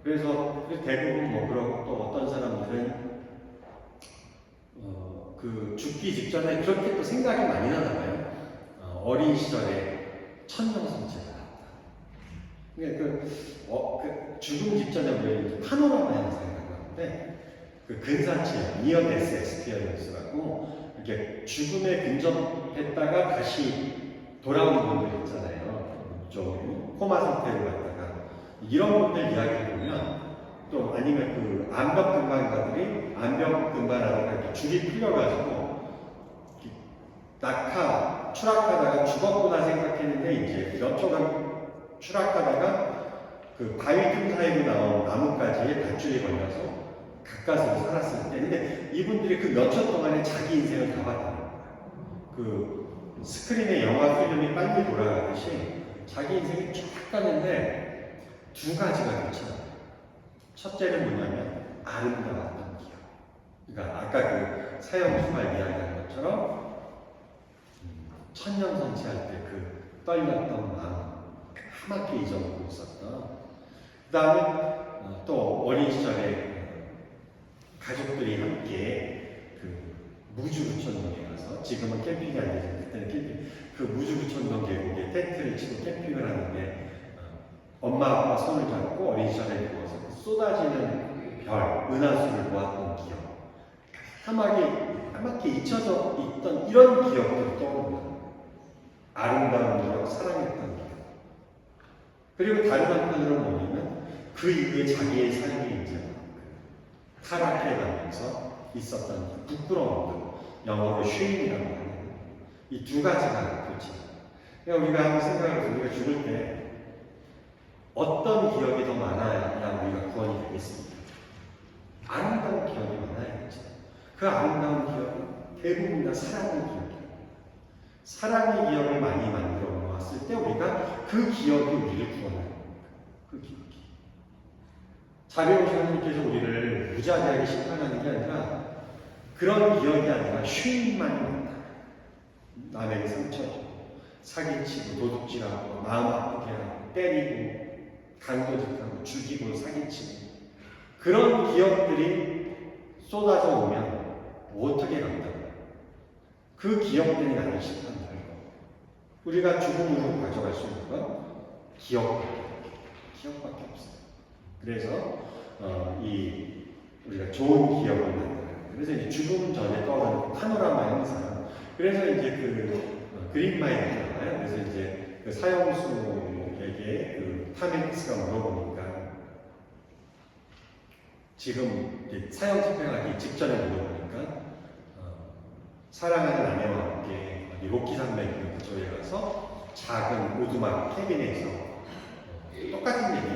그래서 대부분 뭐 그러고 또 어떤 사람들은 그 죽기 직전에 그렇게 또 생각이 많이 나나 봐요. 어린 시절에 천명성체가 나왔다. 그 죽음 직전에 우리 파노라마 현상이라고 하는데 그 근사체 니어 데스 엑스피리언스라고 이렇게 죽음에 근접했다가 다시 돌아오는 분들 있잖아요. 좀 코마 상태로 갔다가 이런 분들 이야기를 보면 또 아니면 그 암벽 근반가들이 암벽 근반하다가 이렇게 줄이 풀려가지고 추락하다가 죽었구나 생각했는데 이제 몇 초간 추락하다가 그 바위 틈 사이로 나온 나뭇가지에 밧줄이 걸려서 가까스로 살았을 때 근데 이분들이 그 몇 초 동안에 자기 인생을 다 봤다는 거예요. 그 스크린에 영화 필름이 빨리 돌아가듯이 자기 인생이 쭉 가는데 두 가지가 괜찮아요. 첫째는 뭐냐면 아름다웠던 기억. 그러니까 아까 그 사형수말 이야기한 것처럼 천년성취할 때 그 떨렸던 마음 까맣게 잊어먹고 있었던. 그 다음에 또 어린 시절에 가족들이 함께 그 무주구천동에 가서 지금은 캠핑이 안 되지만 그때는 캠핑 그 무주구천동 계곡에 텐트를 치고 캠핑을 하는데 엄마 아빠 손을 잡고 어린 시절에 누워서 쏟아지는 별, 은하수를 보았던 기억 까맣게 잊혀져 있던 이런 기억들이 떠오릅니다. 아름다운 기억, 사랑했던 기억. 그리고 다른 한편으로 보면 그 이후에 자기의 삶이 이제 타락해가면서 있었던 부끄러움들, 영어로 shame이라고 하는 이 두 가지가 그렇죠. 그러니까 우리가 한번 생각해서 우리가 죽을 때 어떤 기억이 더 많아야 우리가 구원이 되겠습니까? 아름다운 기억이 많아야겠죠. 그 아름다운 기억은 대부분 다 사랑의 기억이에요. 사랑의 기억을 많이 만들어 놓았을 때 우리가 그 기억이 우리를 구원하는 겁니다. 그 기억이. 자비로우신 하나님께서 우리를 무자비하게 심판하는 게 아니라 그런 기억이 아니라 쉼만이 있다. 남에게 상처주고 사기치고 도둑질하고 마음 아프게 하고 때리고 강도질하고 죽이고 사기치고 그런 기억들이 쏟아져 오면 어떻게 간다고? 그 기억들이 나를 심판할 거. 우리가 죽음으로 가져갈 수 있는 건 기억밖에 없어요. 그래서 우리가 좋은 기억을 만들어요. 그래서 이제 죽음 전에 떠오르는 파노라마 현상. 그래서 이제 그린마일이잖아요. 그래서 이제 그 사형수에게 그 타멘스가 물어보니까 지금 이제 사형 집행하기 직전에 물어보니까 사랑하는 아내와 함께 로키 산맥 그쪽에 가서 작은 오두막 캐빈에서 똑같은 얘기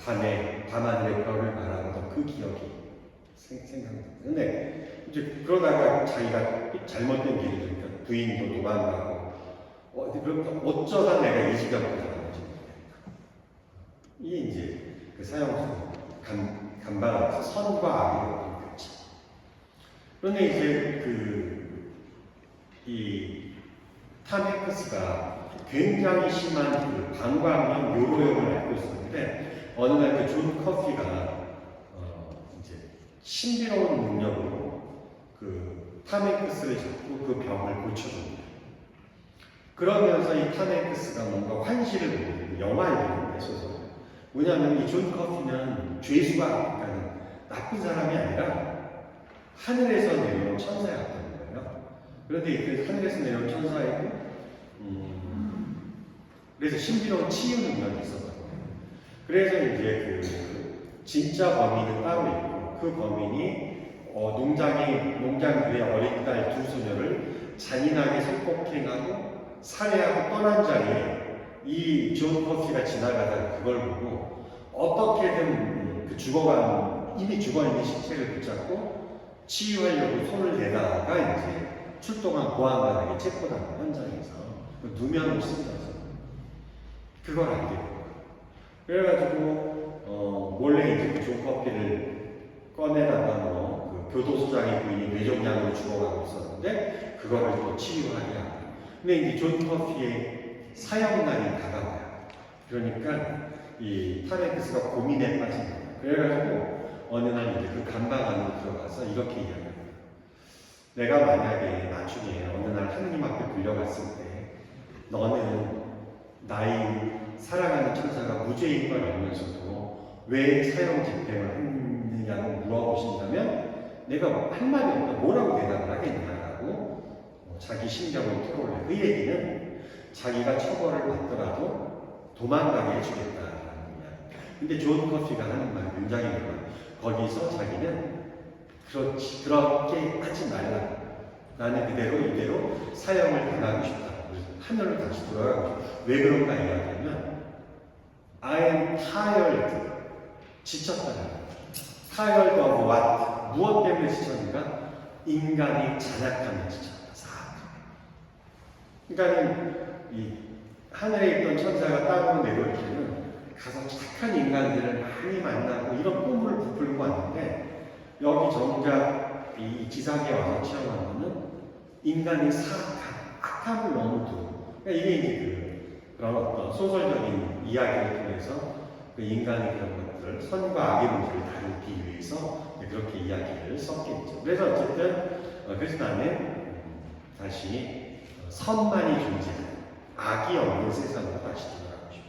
밤하늘의 별을 바라보던 그 기억이 생각납니다. 근데 이제 그러다가 자기가 잘못된 길을 들으니까 부인도 도망가고 그럼 어쩌다 내가 이 지경으로 잡았는지 모르겠다. 이게 이제 그 사형수 감방에서 선과 악의 어떤 교차. 그런데 이제 이 탐 행크스가 굉장히 심한 그 방광염 요로염을 앓고 있었는데 어느 날 그 존 커피가 이제 신비로운 능력으로 그 탐 행크스를 잡고 그 병을 고쳐줍니다. 그러면서 이 탐 행크스가 뭔가 환시를 보는 영화를 보는데 소설. 뭐냐면 이 존 커피는 죄수가 그러니까 나쁜 사람이 아니라 하늘에서 내려온 천사였던 거예요. 그런데 그 하늘에서 내려온 천사이고 그래서 신비로운 치유 능력이 있었던 거예요. 그래서 이제 그 진짜 범인은 따로 있고 그 범인이 농장 뒤에 어린 딸 두 소녀를 잔인하게 성폭행하고 살해하고 떠난 자리에 이 존 커피가 지나가다가 그걸 보고 어떻게든 그 이미 죽어있는 시체를 붙잡고 치유하려고 손을 대다가 이제 출동한 보안관에게 체포당한 현장에서 그 누명을 쓴다서 그걸 알게 돼요. 그래가지고 몰래 이제 그 존 커피를 꺼내다가 그 교도소장의 부인이 뇌종양으로 죽어가고 있었는데 그거를 또 치유하게 하고. 근데 이제 존 커피의 사형날이 다가와요. 그러니까 이 타레크스가 고민에 빠진 거예요. 그래가지고 어느 날 이제 그 감방 안으로 들어가서 이렇게 이야기합니다. 내가 만약에 나중에 어느 날 하느님 앞에 불려갔을 때 너는 나의 사랑하는 천사가 무죄인 걸 알면서도 왜 사형 집행을 했느냐고 물어보신다면 내가 한 말이 없다 뭐라고 대답을 하겠냐라고 자기 심경을 토로해요. 그 얘기는 자기가 처벌을 받더라도 도망가게 해주겠다라는 거야. 근데 존 커피가 하는 말 굉장히 많아요. 거기서 자기는 그렇게 하지 말라. 나는 그대로 이대로 사형을 당하고 싶다. 하늘로 다시 돌아가고 싶다. 왜 그런가 이야기하면 I am tired. 지쳤다. tired of what? 무엇 때문에 지쳤는가? 인간이 잔악함에 지쳤다. 그러니까 이 하늘에 있던 천사가 땅으로 내려올 때는 가서 착한 인간들을 많이 만나고 이런 꿈을 부풀고 왔는데 여기 정작 이 지상에 와서 체험하는 인간의 사악함, 악함을 너무 두고 그러니까 이게 이제 그런 어떤 소설적인 이야기를 통해서 그 인간의 그런 것들을 선과 악의 문제를 다루기 위해서 그렇게 이야기를 썼겠죠. 그래서 어쨌든 그래서 나는 다시 선만이 존재하는 악이 없는 세상으로 다시 돌아가고 싶다.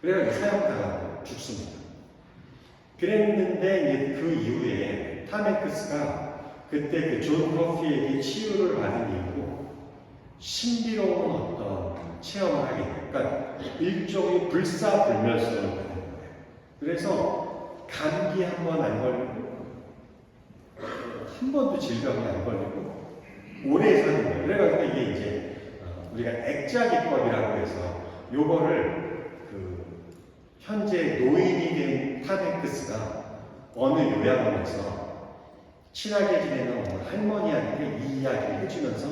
그래서 사형당하고 죽습니다. 그랬는데 이제 그 이후에 탐 행크스가 그때 그 존 커피에게 치유를 받은 이후로 신비로운 어떤 체험을 하게 돼요. 그러니까 일종의 불사불멸성을 받는 거예요. 그래서 감기 한 번 안 걸리고 한 번도 질병이 안 걸리고 오래 사는 거예요. 그래가지고 이게 이제 우리가 액자기법이라고 해서 요거를 현재 노인이 된 탐 행크스가 어느 요양원에서 친하게 지내는 어느 할머니한테 이 이야기를 해주면서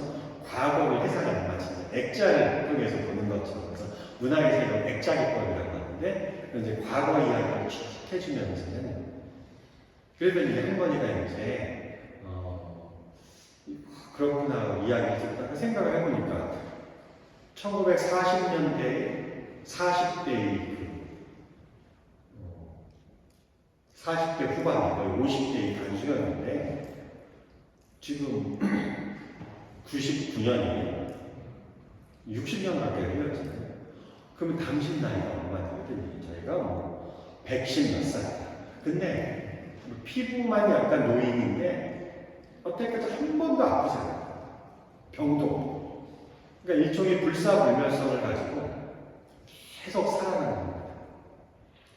과거를 해상하는 마치 액자를 통해서 보는 것처럼 그래서 문학에서 이런 액자기법이라고 하는데 이제 과거 이야기를 쭉 해주면서는 그래도 이제 할머니가 이제 그렇구나 이야기를 듣다가 생각을 해보니까 1940년대 40대의 40대 후반 거의 50대의 단수였는데 지금 99년이에요. 60년 가까이 흘렀잖아요. 그러면 당신 나이가 얼마 되거든요. 저희가 110 몇 살이야. 근데 피부만 약간 노인인데 어때까지 한 번도 아프지 않아요. 병도 없고. 그러니까 일종의 불사불멸성을 가지고 계속 살아가는 겁니다.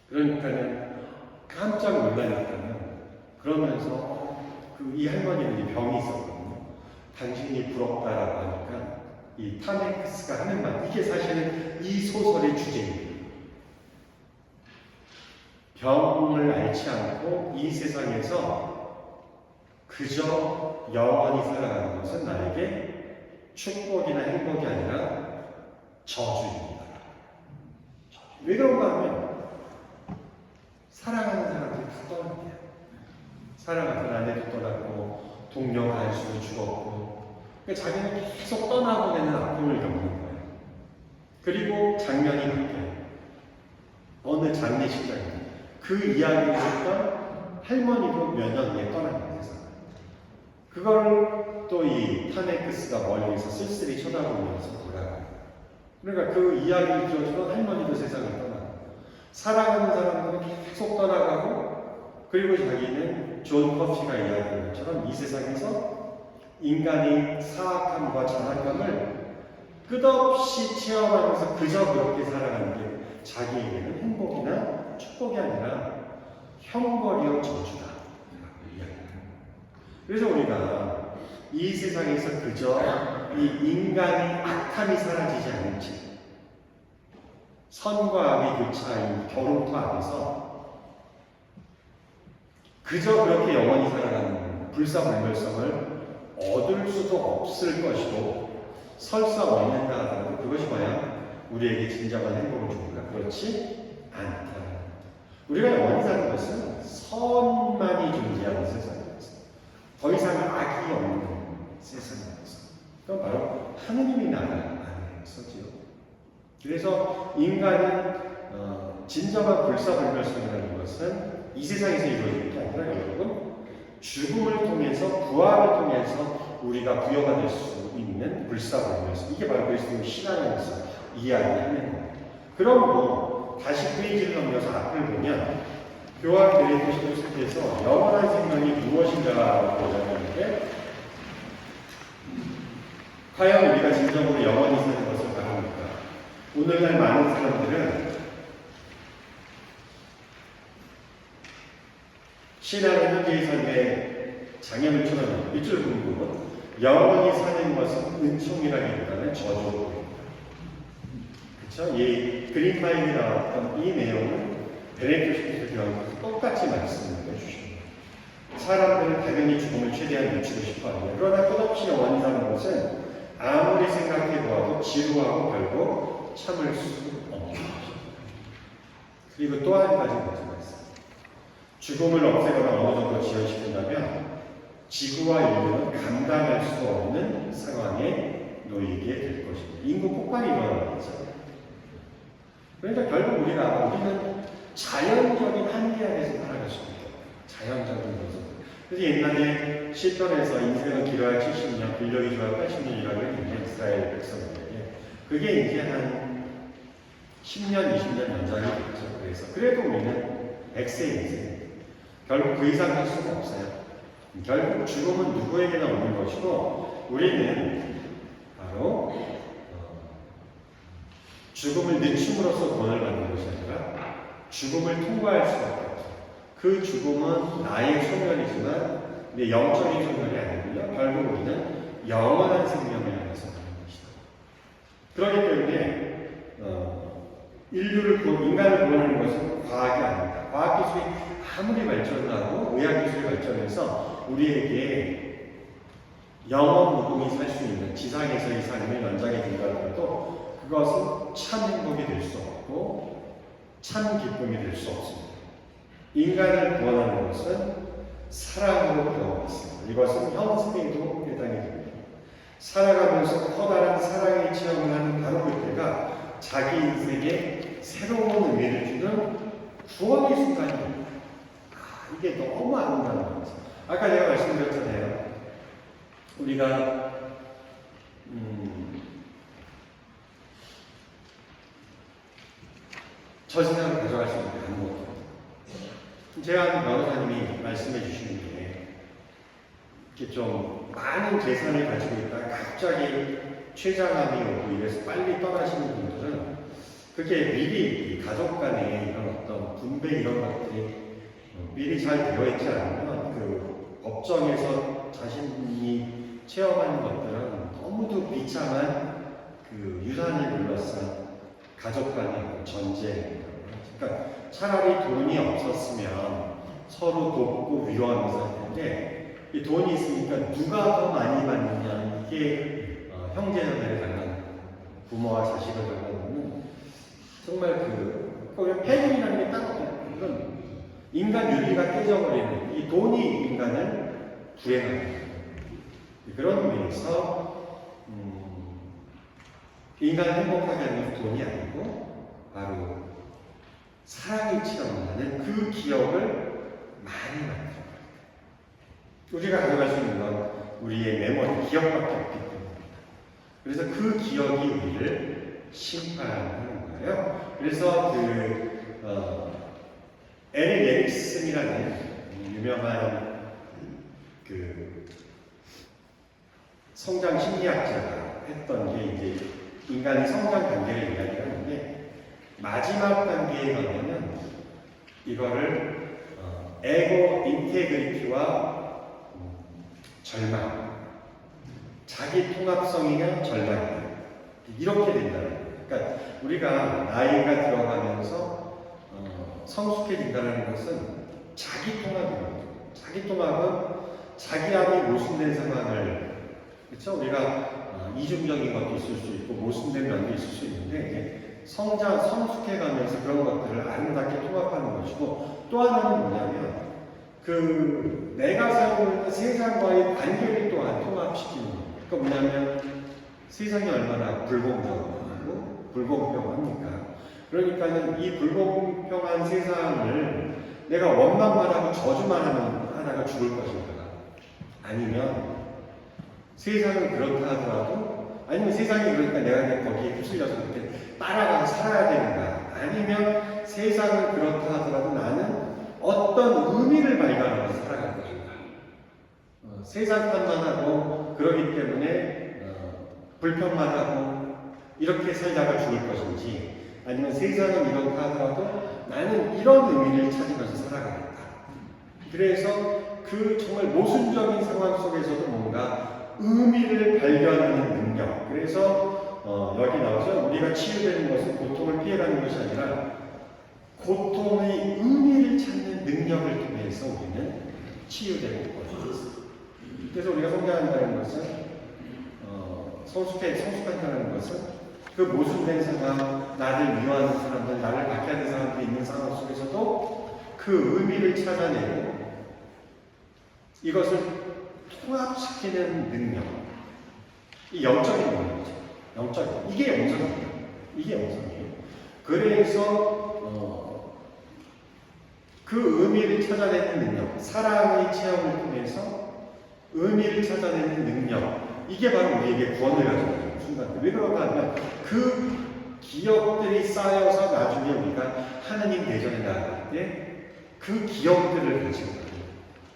그러니까는 깜짝 놀라니까는 그러면서 이 할머니는 병이 있었거든요. 당신이 부럽다라고 하니까 이 탐 행크스가 하는 말 이게 사실은 이 소설의 주제입니다. 병을 앓지 않고 이 세상에서 그저 영원히 살아가는 것은 나에게 축복이나 행복이 아니라 저주입니다. 왜 그런가 하면 사랑하는 사람들이 다 떠납니다. 사랑하던 아내도 떠났고 동료 간수도 죽었고 자기는 계속 떠나고 되는 아픔을 겪는 거예요. 그리고 장면이 바뀌어요. 어느 장례식장에 그 이야기를 했던 할머니도 몇 년 후에 떠납니다. 세상. 그걸 또 이 타메크스가 멀리서 쓸쓸히 쳐다보면서 돌아가요. 그러니까 그 이야기를 들어주던 할머니도 세상을 떠나고 사랑하는 사람들은 계속 떠나가고 그리고 자기는 존 커피가 이야기한 것처럼 이 세상에서 인간의 사악함과 잔악함을 끝없이 체험하면서 그저 그렇게 살아가는 게 자기에게는 행복이나 축복이 아니라 형벌이요 저주다. 그래서 우리가 이 세상에서 그저 이 인간의 악함이 사라지지 않을지 선과 악의 교차인 결혼터 앞에서 그저 그렇게 영원히 살아가는 불사불멸성을 얻을 수도 없을 것이고 설사 얻는다 하더라도 그것이 과연 우리에게 진정한 행복을 주는가? 그렇지 않다. 우리가 영원히 사는 것은 선만이 존재하는 세상이었어. 더 이상 악이 없는 세상이었어. 그건 바로 하느님의 나라 안에서지요. 그래서 인간은 진정한 불사불멸성이라는 것은 이 세상에서 이루어지는 게 아니라 여러분 죽음을 통해서 부활을 통해서 우리가 부여가 될 수 있는 불사불멸성, 이게 바로 그리스도의 신앙에서 이야기하는 거예요. 그러므로 다시 페이지를 넘겨서 앞을 보면 교황 베네딕토스께서 영원한 생명이 무엇인가라고 보자는데 과연 우리가 진정으로 영원히 사는 것을 바랍니까? 오늘날 많은 사람들은 신앙의 현재의 삶에 장애물 쳐놓는 밑줄 긋는 부분, 영원히 사는 것은 은총이라기보다는 저주로 보입니다. 그렇죠? 이 그린마일이 나왔던 이 내용은 베네딕토스 교황께서 똑같이 말씀을 해주십니다. 사람들은 당연히 죽음을 최대한 늦추고 싶어합니다. 그러나 끝없이 영원히 사는 것은 아무리 생각해보아도 지루하고 결국 참을 수 없는 것입니다. 그리고 또 한 가지 문제가 있습니다. 죽음을 없애거나 어느 정도 지연시킨다면 지구와 인류는 감당할 수 없는 상황에 놓이게 될 것입니다. 인구 폭발이 일어나는 거죠. 그러니까 결국 우리는 자연적인 한계 안에서 살아갈 수 있다. 자연적인 모습. 그래서 옛날에 시편에서 인생은 길어야 70년, 근력이 좋아야 80년이라고 했는데 이스라엘 백성들에게 그게 이제 한 10년, 20년 연장이 됐죠. 그래서 그래도 우리는 100세 인생. 결국 그 이상 할 수가 없어요. 결국 죽음은 누구에게나 오는 것이고 우리는 바로 죽음을 늦춤으로써 구원을 받는 것이 아니라 죽음을 통과할 수밖에 없어요. 그 죽음은 나의 소멸이지만 내 영적인 소멸이 아니고요. 결국 우리는 영원한 생명을 향해서 가는 것이다. 그렇기 때문에 인간을 구원하는 것은 과학이 아닙니다. 과학기술이 아무리 발전하고 의학기술이 발전해서 우리에게 영원 무궁히 살 수 있는 지상에서의 삶을 연장해 준다 하더라도 그것은 참 행복이 될 수 없고 참 기쁨이 될 수 없습니다. 인간을 구원하는 것은 사랑으로 구원하고 있습니다. 이것은 현생에도 해당이 됩니다. 살아가면서 커다란 사랑의 체험을 하는 바로 그때가 자기 인생에 새로운 의미를 주는 구원의 순간입니다. 이게 너무 아름다운 거죠. 아까 제가 말씀드렸잖아요. 우리가 저 세상을 가져갈 수 있는 게 아무것도 없어요. 제가 아는 변호사님이 말씀해 주시는 게 이렇게 좀 많은 재산을 가지고 있다가 갑자기 최장암이 오고 이래서 빨리 떠나시는 분들은 그게 미리 가족 간에 이런 어떤 분배 이런 것들이 미리 잘 되어 있지 않으면 그 법정에서 자신이 체험하는 것들은 너무도 비참한 그 유산을 둘러싼 가족 간의 전쟁, 그러니까 차라리 돈이 없었으면 서로 돕고 위로하면서 할 텐데 이 돈이 있으니까 누가 더 많이 받느냐 이게 형제자매를 갖는 부모와 자식을 갖는 정말 거기 패륜이라는 게 딱 없어요. 이건 인간 윤리가 깨져버리는 이 돈이 인간을 불행하게 그런 의미에서 인간을 행복하게 하는 것은 돈이 아니고 바로 사랑이 체험하는 그 기억을 많이 만들어요. 우리가 가져갈 수 있는 건 우리의 메모리, 기억밖에 없기 때문입니다. 그래서 그 기억이 우리를 심판하는 거예요. 그래서 에릭 에릭슨이라는 유명한 성장 심리학자가 했던 게 이제 인간의 성장 단계를 이야기하는데 마지막 단계에 가면은 이거를 에고 인테그리티와 절망, 자기 통합성이냐 절망이냐 이렇게 된다는 거예요. 그러니까 우리가 나이가 들어가면서 성숙해진다는 것은 자기 통합이거든요. 자기 통합은 자기 안에 모순된 상황을 그렇죠? 우리가 이중적인 것도 있을 수 있고 모순된 면도 있을 수 있는데 성숙해가면서 그런 것들을 아름답게 통합하는 것이고 또 하나는 뭐냐면 내가 살고 있는 세상과의 관계를 또한 통합시키는 거예요. 그러니까 뭐냐면 세상이 얼마나 불공정하고 불공평합니까? 그러니까는 이 불공평한 세상을 내가 원망만 하고 저주만 하다가 죽을 것인가? 아니면 세상은 그렇다 하더라도 아니면 세상이 그러니까 내가 거기에 휩쓸려서 그렇게 따라가서 살아야 되는가? 아니면 세상은 그렇다 하더라도 나는 어떤 의미를 발견하면서 살아갈 것인가? 세상 탓만 하고 그러기 때문에 불평만 하고 이렇게 살다가 죽을 것인지 아니면 세상은 이렇다 하더라도 나는 이런 의미를 찾으면서 살아가겠다. 그래서 정말 모순적인 상황 속에서도 뭔가 의미를 발견하는 능력. 그래서 여기 나와서 우리가 치유되는 것은 고통을 피해가는 것이 아니라 고통의 의미를 찾는 능력을 통해서 우리는 치유되고 있습니다. 그래서 우리가 성장한다는 것은 성숙한다는 것은 그 모순된 상황, 나를 미워하는 사람들, 나를 박해하는 사람들이 있는 상황 속에서도 그 의미를 찾아내고 이것을 통합시키는 능력. 이 영적인 능력이죠. 이게 영성이에요. 그래서 그 의미를 찾아내는 능력, 사랑의 체험을 통해서 의미를 찾아내는 능력, 이게 바로 우리에게 구원을 가져오는 순간입니다. 왜 그런가 하면 그 기억들이 쌓여서 나중에 우리가 하나님 대전에 나갈 때 그 기억들을 가지고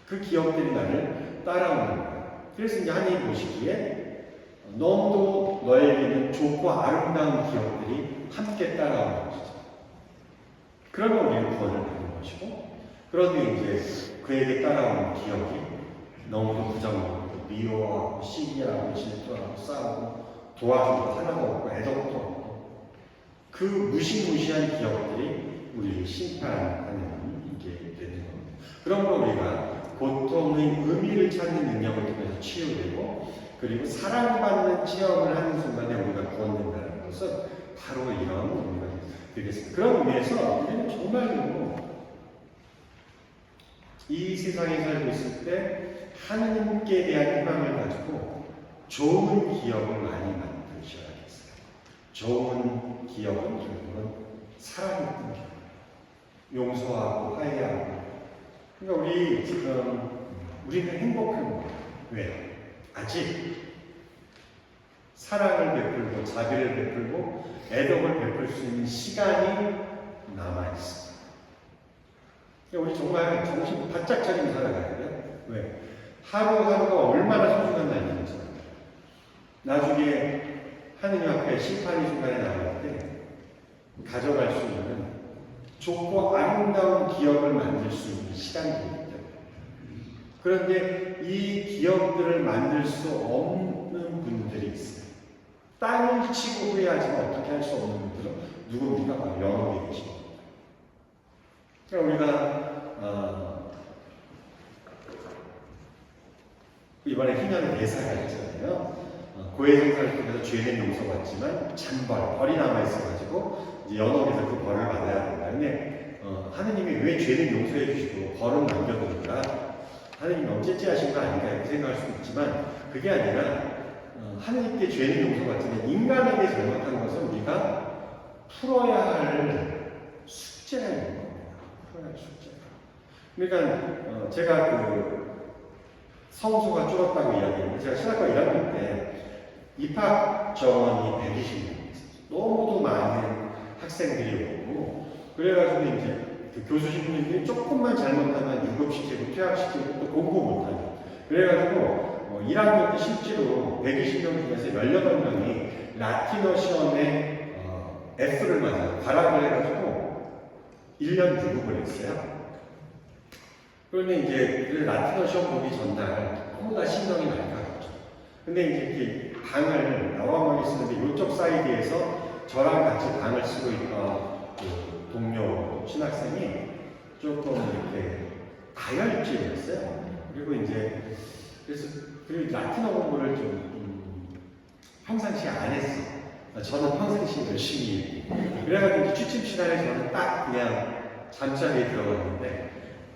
그 기억들이 나를 따라오는 거예요. 그래서 이제 하나님 보시기에 너무도 너에게는 좋고 아름다운 기억들이 함께 따라오는 것이죠. 그러면 우리는 구원을 받는 것이고, 그런데 이제 그에게 따라오는 기억이 너무도 부정하고 미워하고 시기하고 질투하고 싸우고 도와주고 하나도 없고 애덕도 없고 그 무시무시한 기억들이 우리를 심판하는 이게 되는 겁니다. 그러므로 우리가 고통의 의미를 찾는 능력을 통해서 치유되고 그리고 사랑받는 체험을 하는 순간에 우리가 구원된다는 것은 바로 이런 의미가 되겠습니다. 그런 의미에서 우리는 정말로 이 세상에 살고 있을 때 하나님께 대한 희망을 가지고 좋은 기억을 많이 만드셔야겠어요. 좋은 기억은 결국은 사랑의 뜻이에요. 용서하고 화해하고. 그러니까 우리는 행복한 거예요. 왜? 아직 사랑을 베풀고 자비를 베풀고 애덕을 베풀 수 있는 시간이 남아있습니다. 우리 정말 정신 바짝 차리고 살아가야 돼요. 왜? 하루하루가 얼마나 소중한 날인지. 나중에 하느님 앞에 심판의 순간에 나갈 때 가져갈 수 있는 좋고 아름다운 기억을 만들 수 있는 시간이기 때문에. 그런데 이 기억들을 만들 수 없는 분들이 있어요. 땅을 치고 후회하지만 어떻게 할 수 없는 분들은 누굽니까? 바로 영업이 계십니다. 그러니까 우리가 이번에 희년의 대사가 있잖아요. 고해성사를 통해서 죄는 용서받지만 잔벌, 벌이 남아있어가지고 이제 연옥에서 그 벌을 받아야 된다. 근데 하느님이 왜 죄는 용서해 주시고 벌은 남겨두는가? 하느님이 어쨌지 하신 거 아닌가 이렇게 생각할 수 있지만 그게 아니라 하느님께 죄는 용서받지만 인간에게 잘못한 것은 우리가 풀어야 할 숙제가 있는 겁니다. 풀어야 할 숙제가. 그러니까 제가 그 성수가 줄었다고 이야기했는데 제가 신학과 1학년 때 입학 정원이 120명 있었어요. 너무도 많은 학생들이 오고 그래가지고 이제 그 교수 신부님들이 조금만 잘못하면 유급시키고 퇴학시키고 또 공부 못하고 그래가지고 1학년 때 실제로 120명 중에서 18명이 라틴어 시험에 F를 맞아요. 발악을 해가지고 1년 유급을 했어요. 그런데 이제 그 라틴어 시험 보기 전날 너무나 신경이 많이 가겠죠. 근데 이제 이렇게 방을 나와만 있었는데 이쪽 사이드에서 저랑 같이 방을 쓰고 있던 그 동료 신학생이 조금 이렇게 다혈질이었어요. 그리고 이제 그래서 그 라틴어 공부를 좀 평상시에 안 했어. 저는 평상시에 열심히 그래가지고 취침 시간에 저는 딱 그냥 잠자리에 들어갔는데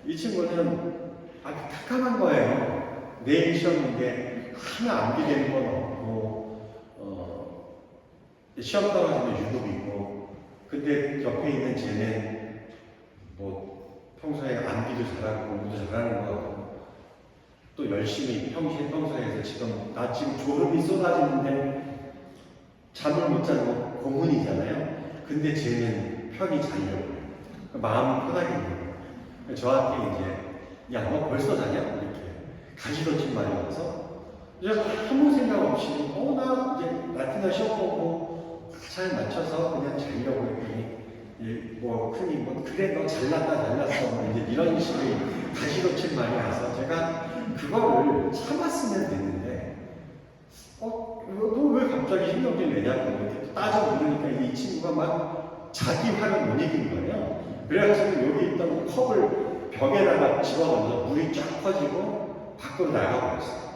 이 친구는 아주 탁함한 거예요. 내일 시험인데 하나 암기되는 건 없고 시험 떨어지면 유급이고 근데 옆에 있는 쟤는 뭐 평소에 암기도 잘하고 공부도 잘하는 거 같고 또 열심히 평소에 해서 지금 나 지금 졸음이 쏟아지는데 잠을 못 자고 고문이잖아요. 근데 쟤는 편히 자려고 마음이 편하게 있는 거예요. 저한테 이제 야 너 벌써 자냐? 이렇게 가시던진 말이 와서 제가 아무 생각 없이 나 이제 라틴어 시험 보고 잘 맞춰서 그냥 자려고 했더니 뭐 흔히 뭐 그래 너 잘났어 뭐 이제 이런 식의 가시던진 말이 와서 제가 그거를 참았으면 됐는데 너 왜 갑자기 신경질 내냐고 이렇게 따져 물으니까 이 친구가 막 자기 화를 못 이긴 거예요. 그래가지고 여기 있던 컵을 벽에다가 집어넣어서 물이 쫙 퍼지고 밖으로 나가버렸어요.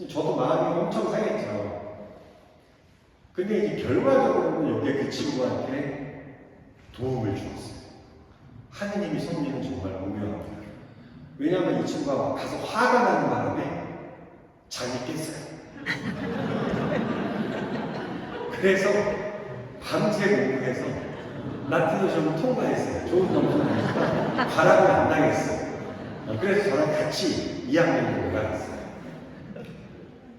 저도 마음이 엄청 상했죠. 근데 이제 결과적으로는 여기에 그 친구한테 도움을 주었어요. 하느님이 섭리는 정말 오묘합니다. 왜냐하면 이 친구가 막 가서 화가 나는 바람에 잠이 깼어요. 그래서 밤새 공부해서 라틴어 시험을 통과했어요. 좋은 점수를 내니까 발악을 안 당했어요. 그래서 저랑 같이 2학년으로 올라갔어요.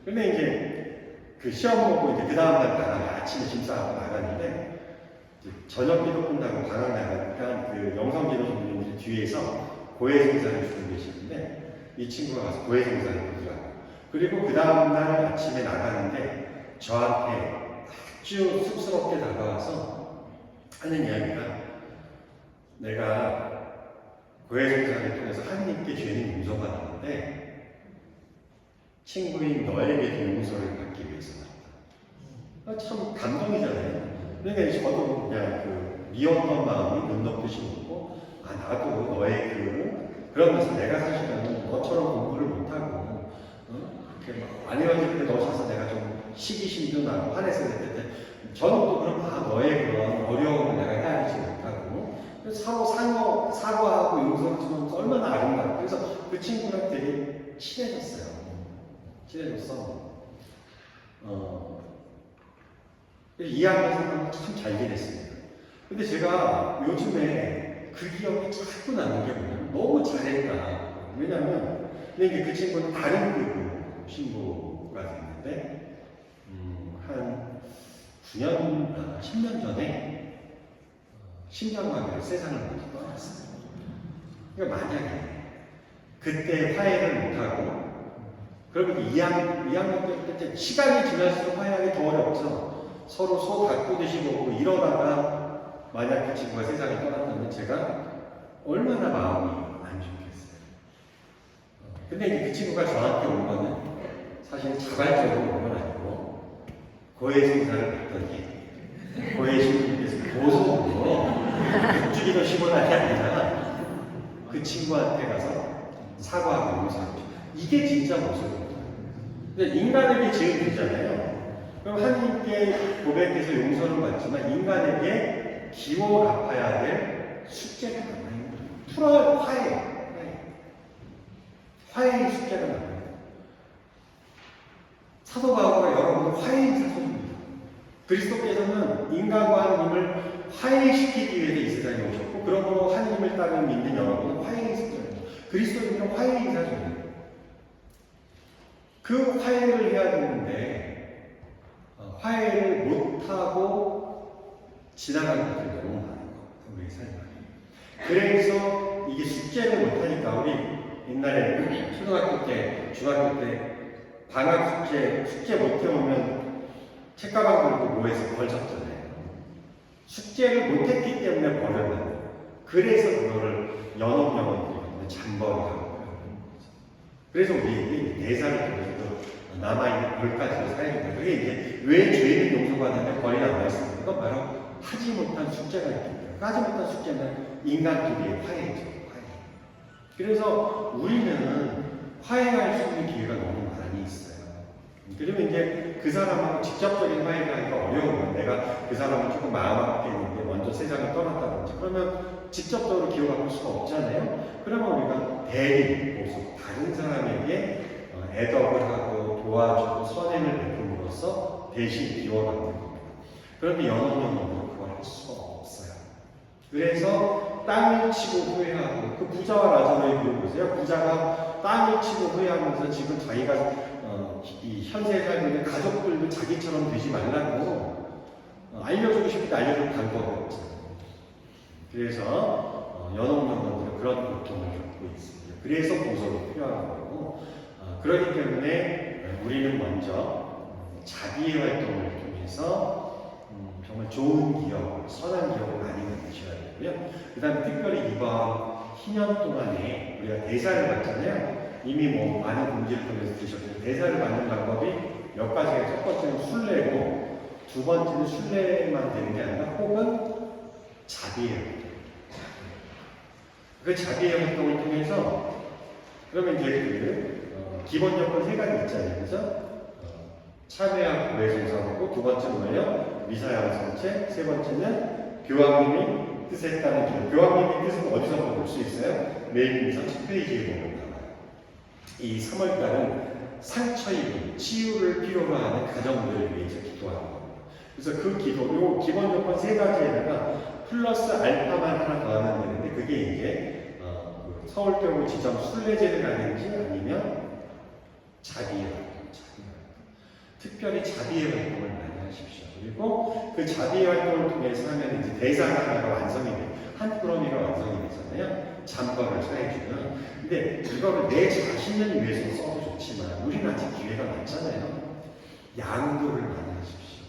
근데 이제 그 시험 보고 이제 그 다음날 나가요. 아침에 짐 싸고 나갔는데 저녁 기도 끝나고 방학 나가니까 그 영성기도 선생님들 뒤에서 고해성사를 주고 계시는데 이 친구가 가서 고해성사를 보더라고요. 그리고 그 다음날 아침에 나가는데 저한테 아주 쑥스럽게 다가와서 하는 이야기가 내가 고해성사를 통해서 하느님께 죄는 용서받았는데 친구인 너에게도 용서를 받기 위해서 왔다. 참 감동이잖아요. 그러니까 저도 그냥 그 미웠던 마음이 눈높듯이 먹고 나도 너의 그러면서 내가 사실은 너처럼 공부를 못하고 그렇게 막 안 헤어질 때 넣어서 내가 좀 시기심도 나고 화내서 그랬는데 저는 또 그럼 너의 그런 어려움을 내가 헤아리지 못하고 서로 사과하고 용서를 주면 얼마나 아름다워. 그래서 그 친구랑 되게 친해졌어요. 친해졌어. 2학년 생각은 참 잘 지냈습니다. 근데 제가 요즘에 그 기억이 자꾸 나는 게 뭐냐면 너무 잘했다. 왜냐면 근데 그 친구는 다른 교구 신부가 됐는데 한 9년, 10년 전에 심장마비로 세상을 모두 떠났어요. 그러니까 만약에 그때 화해를 못하고 그러면 2학년 때 시간이 지날수록 화해하기 더 어렵죠. 서로 소 닦고듯이 보고 이러다가 만약 그 친구가 세상에 떠났다면 제가 얼마나 마음이 안 좋겠어요. 근데 이제 그 친구가 저한테 온 거는 사실 자발적으로 온 건 아니고 고해성사를 받더니 고해 신부님께서 보석으로 죽이던 15날이 아니라 그 친구한테 가서 사과하고 용서하고 이게 진짜 모습입니다. 근데 인간에게 지은 죄잖아요. 그럼 하나님께 고백해서 용서를 받지만 인간에게 기워 갚아야 될 숙제가 남아있는 거예요. 화해의 숙제가 남아있는 거예요. 사도 바울가 여러분을 화해의 사도입니다. 그리스도께서는 인간과 하나님을 화해시키기 위해서 이 세상에 오셨고 그러므로 하나님을 따르 믿는 여러분은 화해의 사도입니다. 그리스도인은 화해의 사도입니다. 그 화해를 해야 되는데 화해를 못하고 지나가는 것들이 너무 많은 것 우리 삶 안에. 그래서 이게 숙제를 못하니까 우리 옛날에 초등학교 때, 중학교 때 방학 숙제 못해오면 책가방 들고 모여서 벌 줬잖아요. 숙제를 못했기 때문에 벌을 받는. 그래서 그거를 연옥영어들이 잠벌이라고. 그래서 우리 대사를 통해서도 남아있는 벌까지도 사용합니다. 그게 이제 왜 죄는 용서받는데 벌이 남아있습니까? 그건 바로 하지 못한 숙제가 있기 때문에. 하지 못한 숙제는 인간끼리의 화해죠. 화해. 그래서 우리는 화해할 수 있는 기회가 너무 많이 있어요. 그러면 이제 그 사람하고 직접적인 화해를 하기가 어려우면 내가 그 사람을 조금 마음 아프게 했는데 먼저 세상을 떠났다든지 그러면 직접적으로 기억할 수가 없잖아요. 그러면 우리가 대리 모습, 다른 사람에게 애덕을 하고 도와주고 선행을 베품으로써 대신 기워받는 겁니다. 그런데 연언연으로 그걸 할 수가 없어요. 그래서 땅을 치고 후회하고 그 부자와 라자로의 비유 보세요. 부자가 땅을 치고 후회하면서 지금 자기가 이 현세에 살고 있는 가족들도 자기처럼 되지 말라고 알려주고 싶은데 알려줄 방법이 없잖아요. 그래서 연옥연원들은 그런 고통을 겪고 있습니다. 그래서 보석이 필요한 거고 그렇기 때문에 우리는 먼저 자비의 활동을 통해서 정말 좋은 기억, 선한 기억을 많이 만드셔야 되고요. 그 다음에 특별히 이번 희년 동안에 우리가 대사를 받잖아요. 이미 뭐 많은 공지를 통해서 드셨는데 대사를 받는 방법이 몇 가지가 첫 번째는 순례고 두 번째는 순례만 되는 게 아니라 혹은 자비예요. 그 자비의 활동을 통해서 그러면 이제 기본 요건 세 가지 있잖아요. 그래서 참회하고 고해성사하고 두 번째는 뭐예요? 미사양성체, 세 번째는 교황님이 뜻에 따른 기도. 교황님의 뜻은 어디서 볼 수 있어요? 레위기서 10페이지에 보면 나와요. 이 3월달은 상처 입은 치유를 필요로 하는 가정들을 위해서 기도하는 겁니다. 그래서 그 기도, 요 기본 요건 세 가지에다가 플러스 알파만 하나 더 하면 되는데 그게 이제 서울교구 지점 순례제를 하는지 아니면 자비의 활동, 특별히 자비의 활동을 많이 하십시오. 그리고 그 자비의 활동을 통해서 하면 이제 대사가 하나가 완성이 돼요. 한 꾸러미가 완성이 되잖아요. 잠벌을 사해주면. 근데 이거를 내 자신을 위해서 써도 좋지만 우리는 아직 기회가 많잖아요. 양도를 많이 하십시오.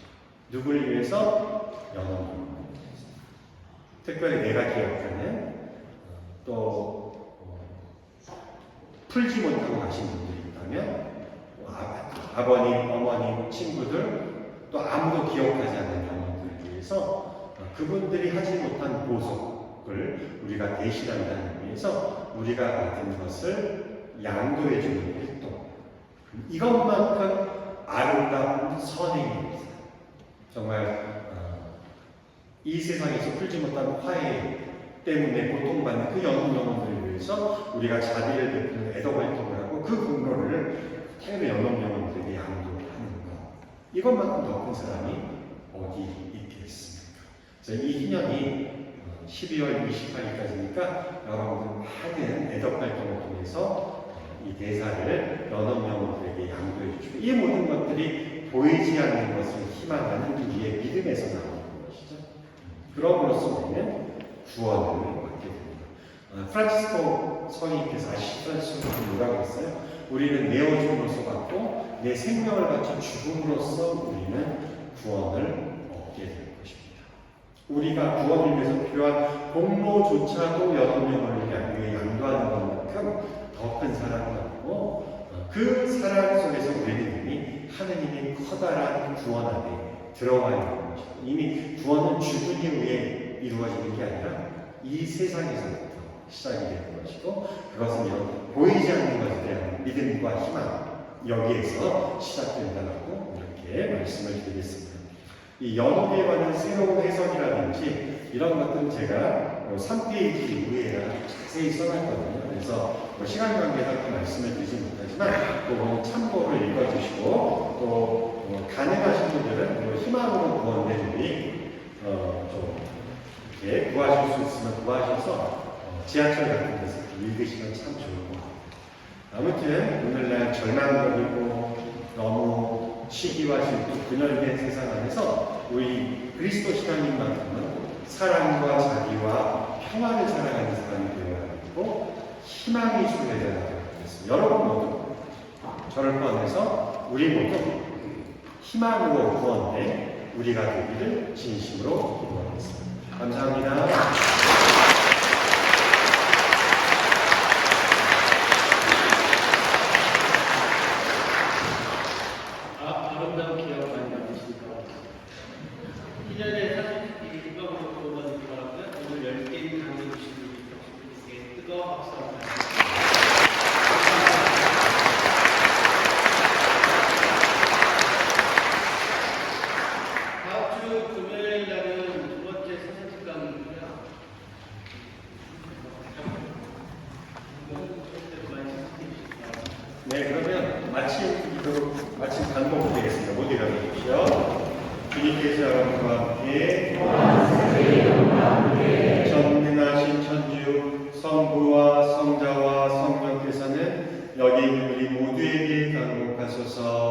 누굴 위해서? 연합을. 특별히 내가 기억하는 또 풀지 못하고 가신 분들이 있다면 아버님, 어머님, 친구들 또 아무도 기억하지 않는 경험들을 위해서 그분들이 하지 못한 보석을 우리가 대신한다는 의미에서 우리가 받은 것을 양도해주는 활동 이것만큼 아름다운 선행입니다. 정말 이 세상에서 풀지 못한 화해 때문에 고통받는 그 영혼들을 위해서 우리가 자비를 베푸는 애덕 활동을 하고 그 공로를 태어난 영혼들에게 양도하는 것 이것만큼 더 큰 사람이 어디 있겠습니까? 그래서 이 희년이 12월 28일까지니까 여러분들 많은 애덕 활동을 통해서 이 대사를 영혼들에게 양도해 주시고 이 모든 것들이 보이지 않는 것을 희망하는 우리의 믿음에서 나오는 것이죠. 그럼으로써 우리는 구원을 받게 됩니다. 프란치스코 성인께서 프란치스코는 뭐라고 했어요? 우리는 내어줌으로써 받고 내 생명을 바쳐 죽음으로써 우리는 구원을 얻게 될 것입니다. 우리가 구원을 위해서 필요한 공로조차도 여러분을 위해 양도하는 것만큼 더 큰 사랑을 받고 그 사랑 속에서 우리는 이미 하느님의 커다란 구원 안에 들어가 있는 것이고, 이미 구원은 죽은 이후에 이루어지는 게 아니라 이 세상에서부터 시작이 되는 것이고, 그것은 이런 보이지 않는 것에 대한 믿음과 희망, 여기에서 시작된다고 이렇게 말씀을 드리겠습니다. 이 연옥에 관한 새로운 해석이라든지 이런 것들은 제가 3페이지 이후에 자세히 써놨거든요. 그래서 시간 관계에서 이렇게 말씀을 드리지 못하지만 그거 참고를 읽어주시고, 또 가능하신 분들은 희망으로 구원된 우리 좀 이렇게 구하실 수 있으면 구하셔서 지하철 같은 데서 읽으시면 참 좋을 것 같아요. 아무튼 오늘날 절망적이고 너무 시기와 질투 분열된 세상 안에서 우리 그리스도 신앙인만큼은 사랑과 자비와 평화를 살아가는 사람이 되어야 하고 희망이 소외되어야 되겠습니다. 여러분 모두 저를 포함해서 우리 모두 희망으로 구원된 우리가 되기를 진심으로 기도하겠습니다. 감사합니다. 아름다운 기억 많이 남으십니까? 1년에 사실 이 누가복음 보고만 들어가면 오늘 10개의 강의 주신 분이 뜨거운 박수 한번 다음 주 금요일 날은 두 번째 사생집 강의이고요. 네, 그러면 마침 단독 되겠습니다. 모두 일어나 주십시오. 주님께서 여러분과 함께 전능하신 천주 성부와 성자와 성령께서는 여기 있는 우리 모두에게 강복하소서.